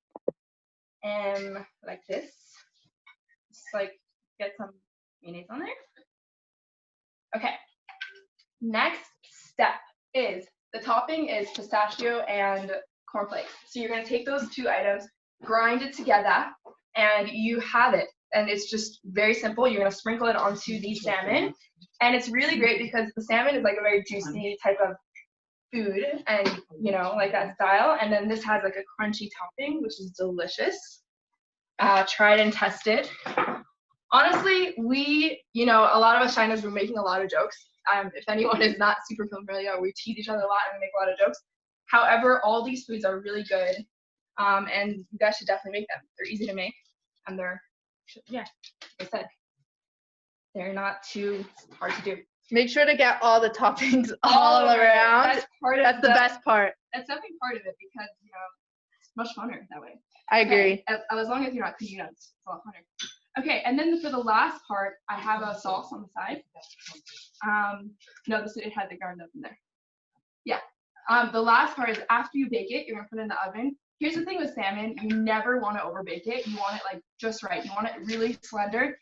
And like this, just like get some mayonnaise on there. Okay, next step is, the topping is pistachio and cornflakes. So you're gonna take those two items, grind it together, and you have it. And it's just very simple. You're gonna sprinkle it onto the salmon. And it's really great because the salmon is like a very juicy type of food, and you know, like that style. And then this has like a crunchy topping, which is delicious. Tried and tested. Honestly, you know, a lot of us Shiners were making a lot of jokes. If anyone is not super familiar, we tease each other a lot and we make a lot of jokes. However, all these foods are really good, and you guys should definitely make them. They're easy to make, and they're, yeah, like I said, they're not too hard to do. Make sure to get all the toppings all around. That's the best part. That's definitely part of it, because you know, it's much funner that way. I agree. Okay, as long as you're not cooking nuts, it's a lot funner. Okay, and then for the last part, I have a sauce on the side. No, it had the garlic up in there. Yeah. The last part is, after you bake it, you're gonna put it in the oven. Here's the thing with salmon: you never want to overbake it. You want it like just right. You want it really tender.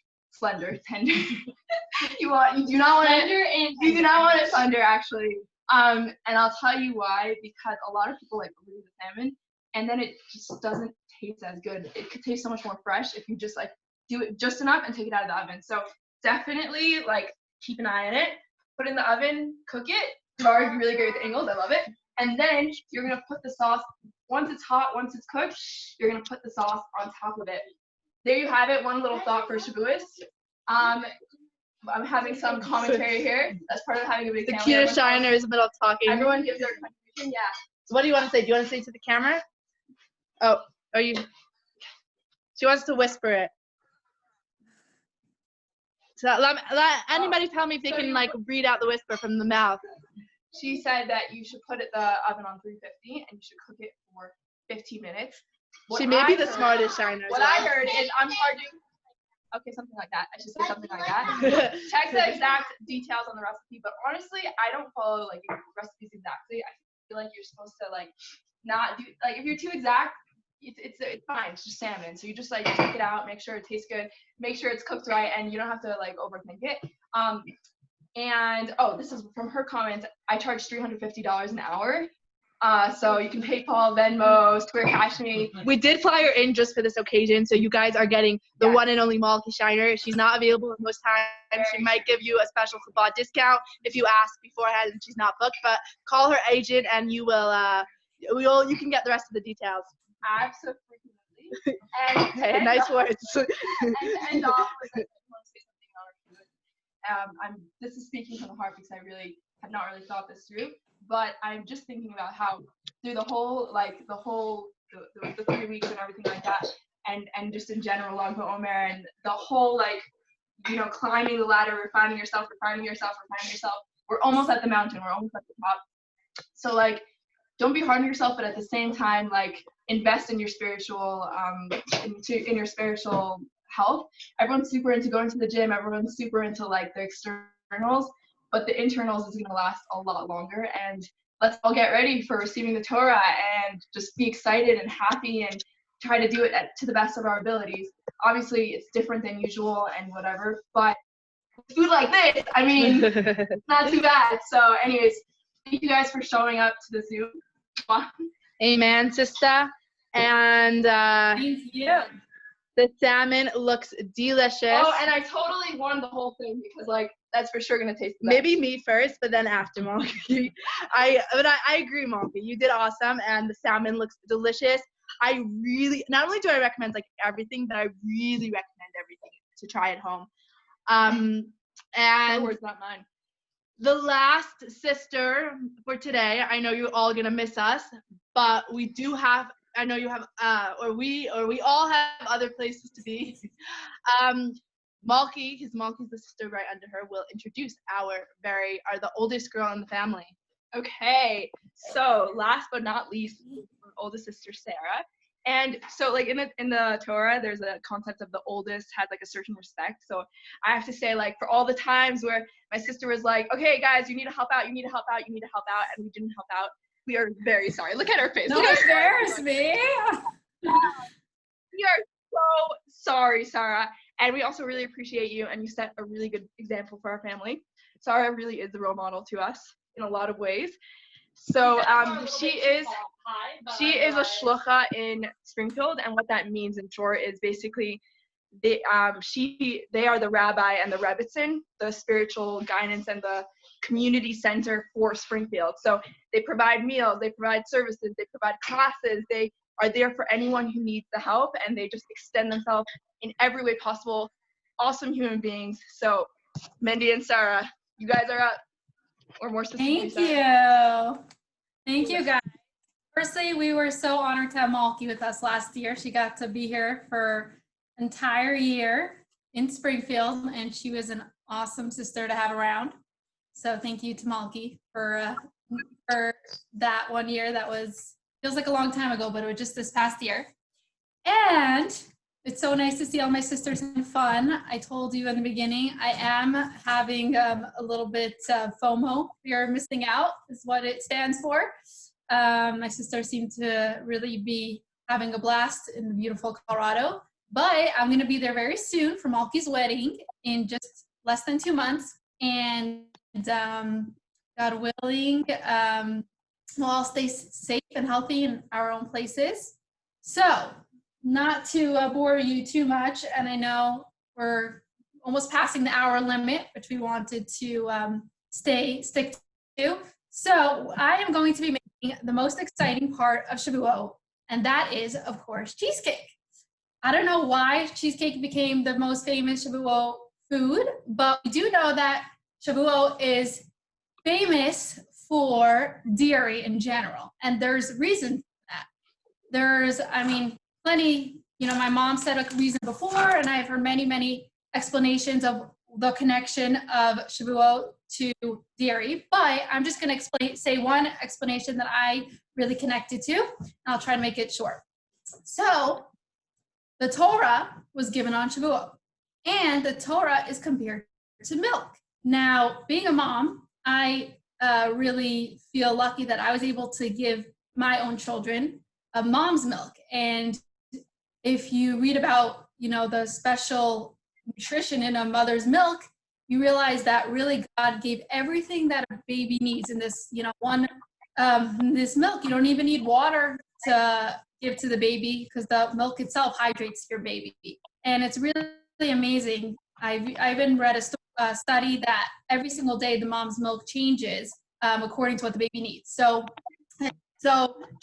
You do not want it slender, actually. And I'll tell you why. Because a lot of people like overdo the salmon, and then it just doesn't taste as good. It could taste so much more fresh if you just like do it just enough and take it out of the oven. So definitely like keep an eye on it. Put it in the oven, cook it. It's already really great with angles. I love it. And then you're gonna put the sauce. Once it's hot, once it's cooked, you're gonna put the sauce on top of it. There you have it. One little thought for Shabuos. I'm having some commentary here. That's part of having a big family. The cutest Shiner is middle talking. Everyone gives their contribution. Yeah. So what do you want to say? Do you want to say it to the camera? Oh, are you? She wants to whisper it. So let anybody tell me if they can like read out the whisper from the mouth. She said that you should put the oven on 350 and you should cook it for 15 minutes. She may be the smartest Shiner. What I heard is I'm charging. Okay, something like that. I should say something like that. Check the exact details on the recipe, but honestly, I don't follow like recipes exactly. I feel like you're supposed to like not do, like, if you're too exact, it's fine. It's just salmon. So you just like take it out, make sure it tastes good, make sure it's cooked right, and you don't have to like overthink it. And oh, this is from her comment. I charge $350 an hour. So you can PayPal, Venmo, Square Cash me. We did fly her in just for this occasion, so you guys are getting the one and only Malky Shiner. She's not available most times. She might give you a special Chabad discount if you ask beforehand and she's not booked. But call her agent and you will. You can get the rest of the details. Absolutely. And nice words. And to end off, I want to say something on this is speaking from the heart, because I really have not really thought this through. But I'm just thinking about how through the 3 weeks and everything like that, and just in general Lag BaOmer and the whole like, you know, climbing the ladder, refining yourself. We're almost at the mountain. We're almost at the top. So like, don't be hard on yourself, but at the same time, like invest in your spiritual, in your spiritual health. Everyone's super into going to the gym. Everyone's super into like the externals, but the internals is gonna last a lot longer. And let's all get ready for receiving the Torah and just be excited and happy and try to do it to the best of our abilities. Obviously, it's different than usual and whatever, but food like this, I mean, it's not too bad. So anyways, thank you guys for showing up to the Zoom. Amen, sister. And Thank you. the salmon looks delicious. Oh, and I totally won the whole thing because like that's for sure gonna taste the best. Maybe me first, but then after Malky. I agree, Malky. You did awesome, and the salmon looks delicious. I really, not only do I recommend like everything, but I really recommend everything to try at home. And words, not mine. the last sister for today, I know you're all gonna miss us, but we do have, I know you have, or we all have other places to be. Malky, because Malky's the sister right under her, will introduce the oldest girl in the family. Okay, so last but not least, our oldest sister Sarah. And so like in the Torah, there's a concept of the oldest has like a certain respect. So I have to say, like, for all the times where my sister was like, okay guys, you need to help out, and we didn't help out, we are very sorry. Look at her face. Don't embarrass me. We are so sorry, Sarah. And we also really appreciate you, and you set a really good example for our family. Sarah really is the role model to us in a lot of ways. So she is a shlucha in Springfield, and what that means in short is basically they are the rabbi and the rebbitzin, the spiritual guidance and the community center for Springfield. So they provide meals, they provide services, they provide classes, they are there for anyone who needs the help, and they just extend themselves in every way possible. Awesome human beings. So Mendy and Sarah, you guys are up. Or more specifically, Thank you guys. Firstly, we were so honored to have Malky with us last year. She got to be here for an entire year in Springfield, and she was an awesome sister to have around. So thank you to Malky for that 1 year. That feels like a long time ago, but it was just this past year. And it's so nice to see all my sisters having fun. I told you in the beginning, I am having a little bit of FOMO. Fear of missing out is what it stands for. My sisters seem to really be having a blast in the beautiful Colorado. But I'm going to be there very soon for Malky's wedding in just less than 2 months. And God willing, we'll all stay safe and healthy in our own places. So, not to bore you too much, and I know we're almost passing the hour limit, which we wanted to stick to. So I am going to be making the most exciting part of Shavuot, and that is, of course, cheesecake. I don't know why cheesecake became the most famous Shavuot food, but we do know that Shavuot is famous for dairy in general, and there's reason for that. There's, plenty, my mom said a reason before, and I've heard many, many explanations of the connection of Shavuot to dairy, but I'm just going to say one explanation that I really connected to, and I'll try to make it short. So, the Torah was given on Shavuot, and the Torah is compared to milk. Now, being a mom, I really feel lucky that I was able to give my own children a mom's milk, and if you read about, the special nutrition in a mother's milk, you realize that really God gave everything that a baby needs in this, this milk. You don't even need water to give to the baby because the milk itself hydrates your baby. And it's really amazing. I've even read a study that every single day the mom's milk changes according to what the baby needs. So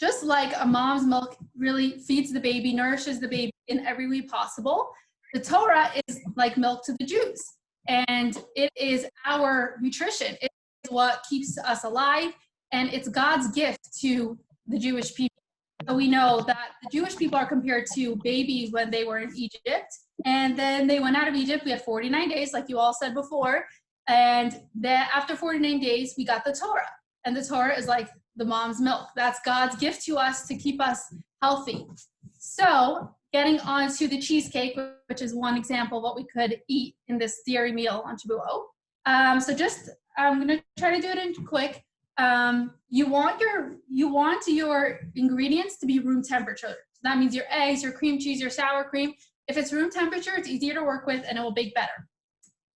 just like a mom's milk really feeds the baby, nourishes the baby in every way possible, the Torah is like milk to the Jews. And it is our nutrition. It is what keeps us alive. And it's God's gift to the Jewish people. So we know that the Jewish people are compared to babies when they were in Egypt. And then they went out of Egypt. We had 49 days, like you all said before. And then after 49 days, we got the Torah. And the Torah is like the mom's milk. That's God's gift to us to keep us healthy. So getting on to the cheesecake, which is one example of what we could eat in this dairy meal on Shavuot. So just, I'm gonna try to do it in quick. You want your ingredients to be room temperature. So that means your eggs, your cream cheese, your sour cream. If it's room temperature, it's easier to work with and it will bake better.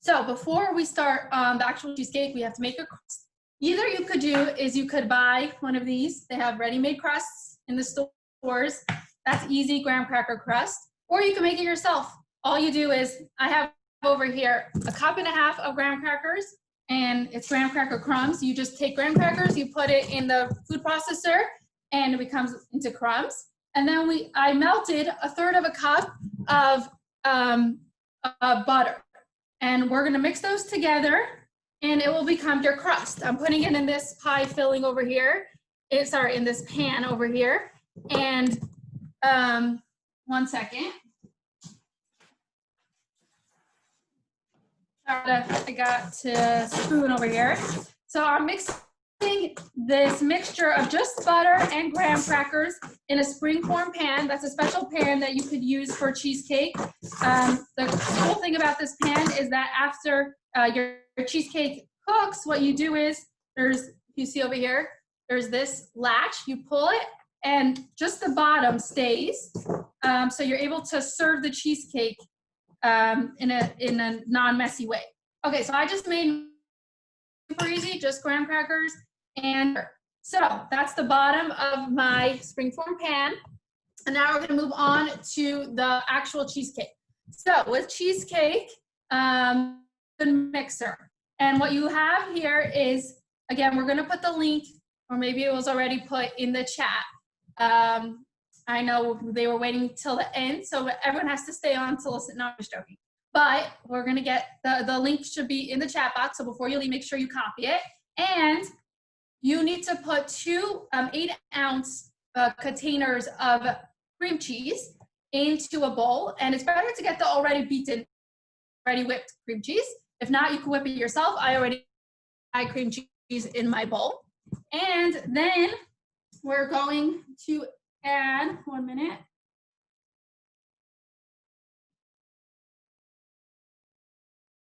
So before we start the actual cheesecake, we have to make a crust. Either you could do is you could buy one of these. They have ready-made crusts in the stores. That's easy, graham cracker crust. Or you can make it yourself. All you do is, I have over here 1.5 cups of graham crackers, and it's graham cracker crumbs. You just take graham crackers, you put it in the food processor, and it becomes into crumbs. And then I melted 1/3 cup of butter. And we're gonna mix those together, and it will become your crust. I'm putting it in this pie filling over here. In this pan over here. And 1 second. I got a spoon over here. So I'm mixing this mixture of just butter and graham crackers in a springform pan. That's a special pan that you could use for cheesecake. The cool thing about this pan is that after your cheesecake cooks, what you do is, you see over here, there's this latch, you pull it, and just the bottom stays. So you're able to serve the cheesecake in a non-messy way. Okay, so I just made super easy, just graham crackers. And so that's the bottom of my springform pan. And now we're gonna move on to the actual cheesecake. So with cheesecake, the mixer. And what you have here is, again, we're gonna put the link, or maybe it was already put in the chat. I know they were waiting till the end, so everyone has to stay on to listen. No, I'm just joking. But we're gonna get, the link should be in the chat box, so before you leave, make sure you copy it. And you need to put 2 8-ounce containers of cream cheese into a bowl, and it's better to get the already beaten, already whipped cream cheese. If not, you can whip it yourself. I already had cream cheese in my bowl. And then we're going to add, 1 minute.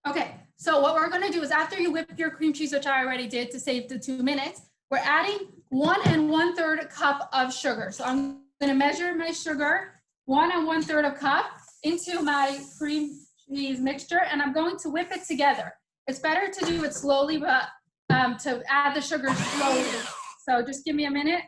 Okay, so what we're gonna do is, after you whip your cream cheese, which I already did to save the 2 minutes, we're adding 1 1/3 cup of sugar. So I'm gonna measure my sugar, 1 1/3 cup, into my cream cheese mixture, and I'm going to whip it together. It's better to do it slowly, but to add the sugar slowly. So just give me a minute.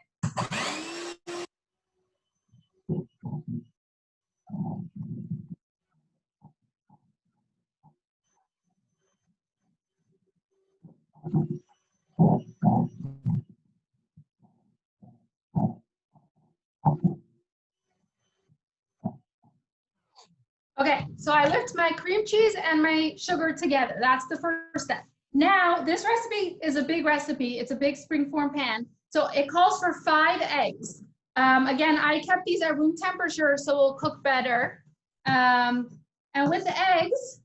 Okay, so I whipped my cream cheese and my sugar together. That's the first step. Now, this recipe is a big recipe. It's a big springform pan. So it calls for 5 eggs. Again, I kept these at room temperature so it'll cook better. And with the eggs,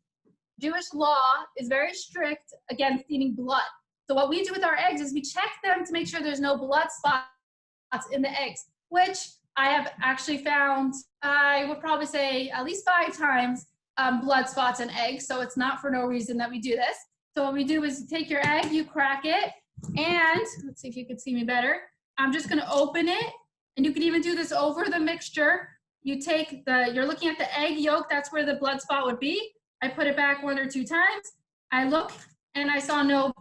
Jewish law is very strict against eating blood. So what we do with our eggs is we check them to make sure there's no blood spots in the eggs, which I have actually found, I would probably say at least 5 times, blood spots in eggs. So it's not for no reason that we do this. So what we do is you take your egg, you crack it, and let's see if you can see me better. I'm just gonna open it, and you can even do this over the mixture. You take you're looking at the egg yolk, that's where the blood spot would be. I put it back 1 or 2 times. I look, and I saw no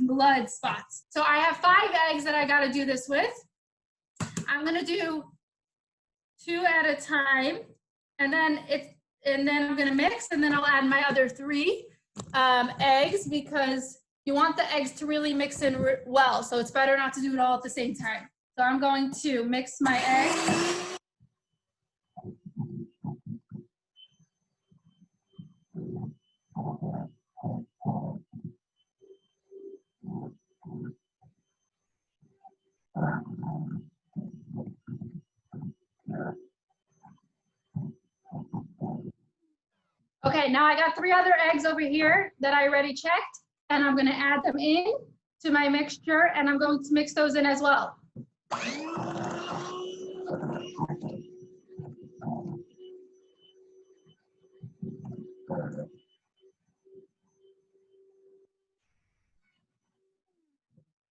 blood spots. So I have 5 eggs that I gotta do this with. I'm gonna do 2 at a time, and then I'm gonna mix, and then I'll add my other 3 eggs, because you want the eggs to really mix in well, so it's better not to do it all at the same time. So I'm going to mix my eggs. Okay, now I got 3 other eggs over here that I already checked, and I'm gonna add them in to my mixture, and I'm going to mix those in as well.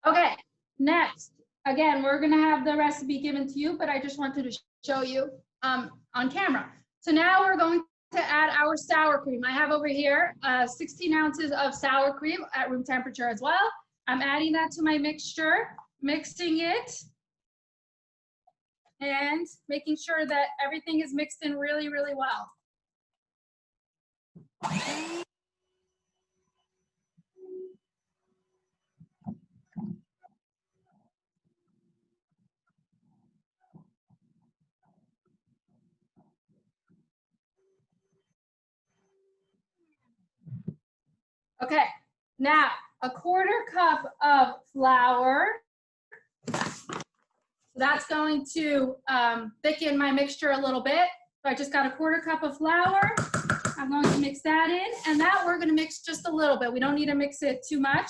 Okay, next, again, we're gonna have the recipe given to you, but I just wanted to show you on camera. So now we're going to add our sour cream. I have over here 16 ounces of sour cream at room temperature as well. I'm adding that to my mixture, mixing it, and making sure that everything is mixed in really, really well. Okay, now a 1/4 cup of flour. That's going to thicken my mixture a little bit. So I just got a 1/4 cup of flour. I'm going to mix that in, and that we're gonna mix just a little bit. We don't need to mix it too much.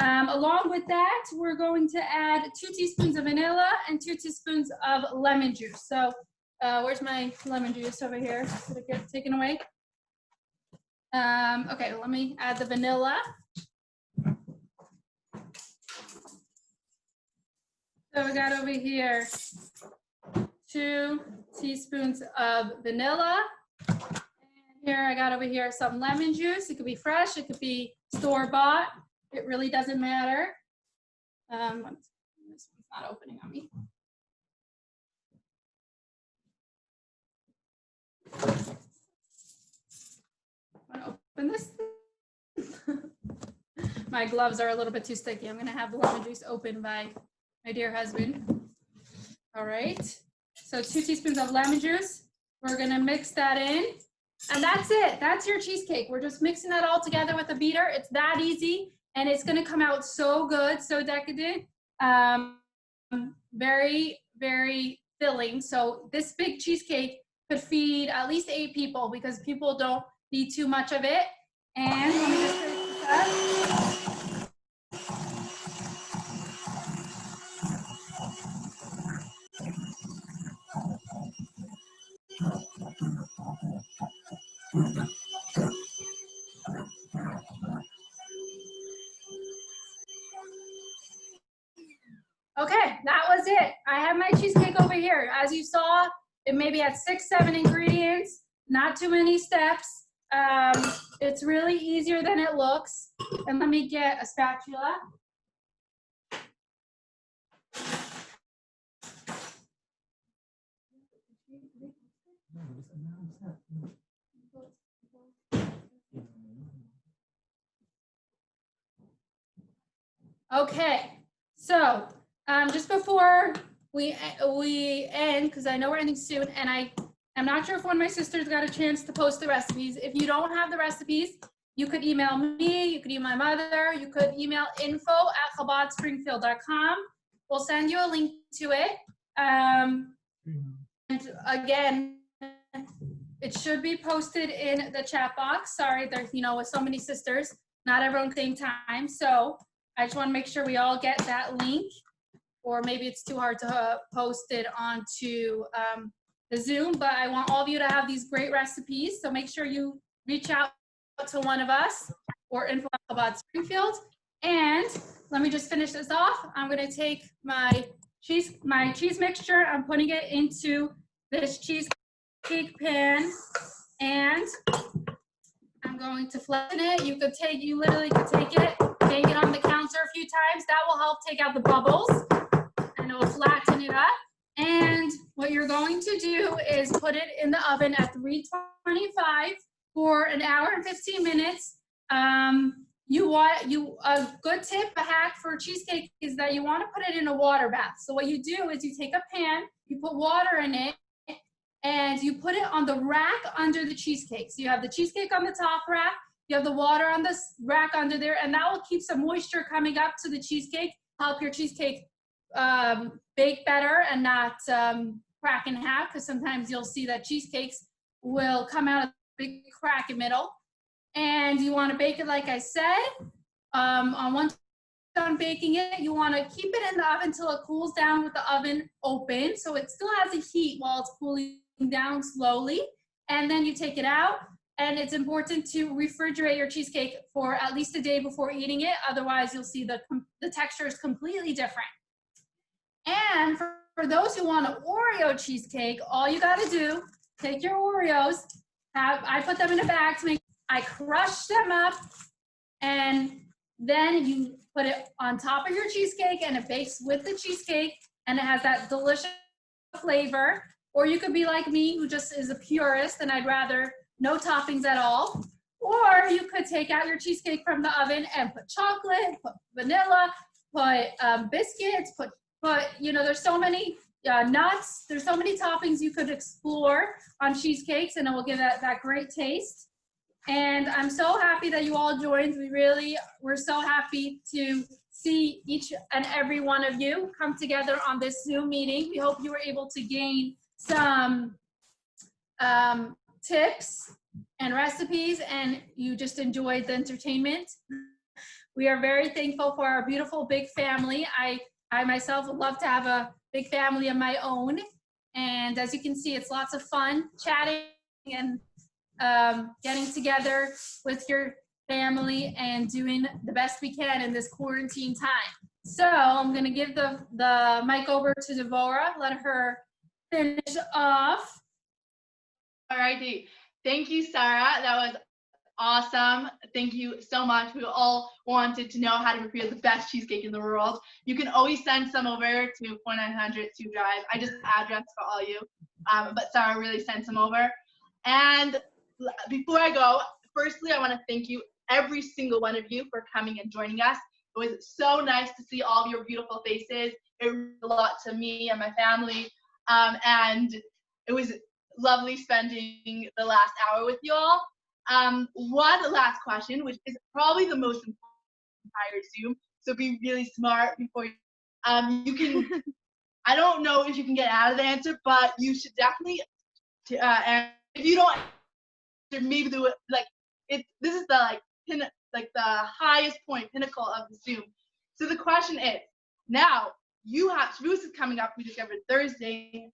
Along with that, we're going to add 2 teaspoons of vanilla and 2 teaspoons of lemon juice. So where's my lemon juice over here? Did it get taken away? Okay, let me add the vanilla. So we got over here 2 teaspoons of vanilla. And here I got over here some lemon juice. It could be fresh, it could be store-bought. It really doesn't matter. This one's not opening on me. Want to open this? My gloves are a little bit too sticky. I'm gonna have the lemon juice opened by my dear husband. All right, so 2 teaspoons of lemon juice. We're gonna mix that in, and that's it. That's your cheesecake. We're just mixing that all together with a beater. It's that easy, and it's gonna come out so good, so decadent. Very, very filling. So this big cheesecake could feed at least 8 people because people don't need too much of it. And let me just finish this up. Okay, that was it. I have my cheesecake over here. As you saw, it maybe had 6, 7 ingredients, not too many steps. It's really easier than it looks. And let me get a spatula. Okay, so just before we end, because I know we're ending soon, and I'm not sure if one of my sisters got a chance to post the recipes. If you don't have the recipes, you could email me, you could email my mother, you could email info@chabadspringfield.com. We'll send you a link to it. And again, it should be posted in the chat box. Sorry, there's, with so many sisters, not everyone at the same time. So I just want to make sure we all get that link, or maybe it's too hard to post it onto the Zoom, but I want all of you to have these great recipes. So make sure you reach out to one of us or info@Chabad Springfield. And let me just finish this off. I'm going to take my cheese mixture. I'm putting it into this cheesecake pan, and I'm going to flatten it. You literally could take it, bang it on the counter a few times. That will help take out the bubbles, and it will flatten it up. And what you're going to do is put it in the oven at 325 for an hour and 15 minutes. A good tip, a hack for cheesecake is that you want to put it in a water bath. So what you do is you take a pan, you put water in it, and you put it on the rack under the cheesecake. So you have the cheesecake on the top rack, you have the water on the rack under there, and that will keep some moisture coming up to the cheesecake, help your cheesecake bake better and not crack in half, because sometimes you'll see that cheesecakes will come out of a big crack in the middle. and you want to bake it like I said. On one done baking it, you want to keep it in the oven until it cools down with the oven open, so it still has a heat while it's cooling down slowly. And then you take it out, and it's important to refrigerate your cheesecake for at least a day before eating it. Otherwise, you'll see the texture is completely different. And for those who want an Oreo cheesecake, all you got to do, take your Oreos. I put them in a bag to make. I crush them up, and then you put it on top of your cheesecake, and it bakes with the cheesecake, and it has that delicious flavor. Or you could be like me, who just is a purist, and I'd rather no toppings at all. Or you could take out your cheesecake from the oven and put chocolate, put vanilla, put biscuits, put there's so many nuts. There's so many toppings you could explore on cheesecakes, and it will give that great taste. And I'm so happy that you all joined. We're so happy to see each and every one of you come together on this Zoom meeting. We hope you were able to gain some tips and recipes, and you just enjoyed the entertainment. We are very thankful for our beautiful big family. I myself would love to have a big family of my own. And as you can see, it's lots of fun chatting and getting together with your family and doing the best we can in this quarantine time. So I'm gonna give the mic over to Devorah, let her finish off. All righty. Thank you, Sarah. That was awesome. Thank you so much. We all wanted to know how to prepare the best cheesecake in the world. You can always send some over to 4900 Sioux Drive. I just address for all you, but Sarah really sent some over. And before I go, firstly, I want to thank you, every single one of you, for coming and joining us. It was so nice to see all of your beautiful faces. It meant a lot to me and my family, and it was lovely spending the last hour with you all. One last question, which is probably the most important entire Zoom, so be really smart before you can, I don't know if you can get out of the answer, but you should definitely, and if you don't, maybe do it, this is the the highest point, pinnacle of the Zoom. So the question is, now you have, Shavuos is coming up, we discovered Thursday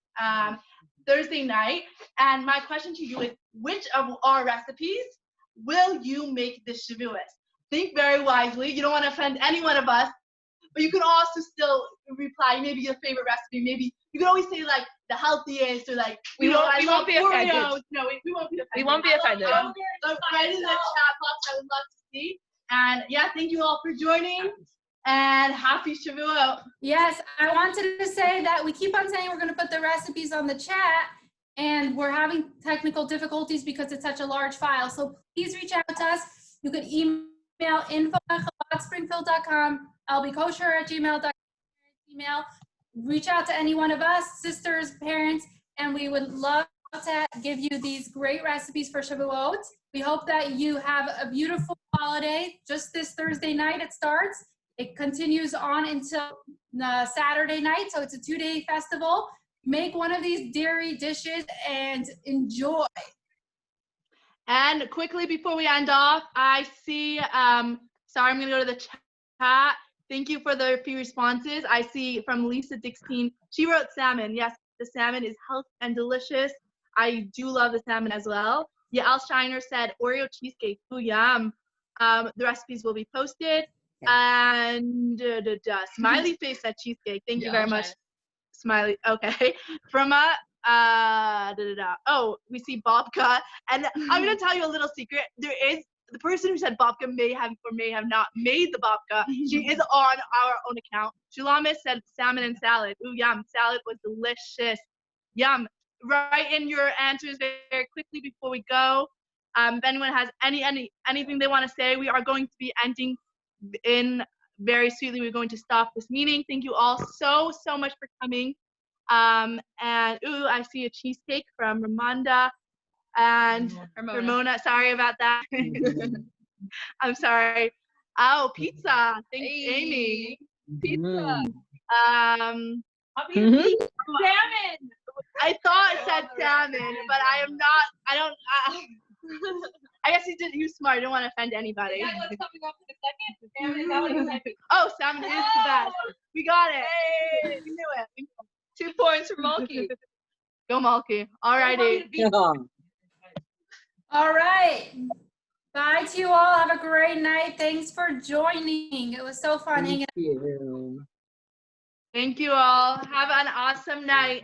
night, and my question to you is, which of our recipes will you make this Shavuos? Think very wisely. You don't want to offend any one of us, but you can also still reply maybe your favorite recipe. Maybe you can always say the healthiest, or we won't be offended. No, we won't be offended. We won't be offended. So write in the chat box. I would love to see. And yeah, thank you all for joining. And happy Shavuot. Yes, I wanted to say that we keep on saying we're going to put the recipes on the chat, and we're having technical difficulties because it's such a large file. So please reach out to us. You could email info@springfield.com, lbkosher@gmail.com. Reach out to any one of us, sisters, parents, and we would love to give you these great recipes for Shavuot. We hope that you have a beautiful holiday. Just this Thursday night it starts. It continues on until Saturday night, so it's a 2-day festival. Make one of these dairy dishes and enjoy. And quickly before we end off, I see, sorry, I'm gonna go to the chat. Thank you for the few responses. I see from Lisa Dixteen, she wrote salmon. Yes, the salmon is healthy and delicious. I do love the salmon as well. Yael Shiner said Oreo cheesecake, ooh, yum. The recipes will be posted. And smiley face at cheesecake. Thank you very much, Smiley. Okay. From oh, we see babka, and I'm gonna tell you a little secret. There is the person who said babka may have or may have not made the babka. She is on our own account. Shulamis said salmon and salad. Ooh, yum! Salad was delicious. Yum! Write in your answers very quickly before we go. If anyone has anything they want to say, we are going to be ending in very sweetly. We're going to stop this meeting. Thank you all so much for coming. And ooh, I see a cheesecake from Ramonda and Ramona. Sorry about that. I'm sorry. Oh, pizza. Thanks, Amy. Pizza. Salmon. I thought it said salmon, but I am not. I don't. I guess he was smart. He didn't want to offend anybody. Yeah, what's coming up in a second? Salmon, is that what you said? Oh, salmon is the best. We got it. Hey. We knew it. 2 points for Mulkey. Go Mulkey. All righty. All right. Bye to you all. Have a great night. Thanks for joining. It was so fun hanging out. Thank you all. Have an awesome night.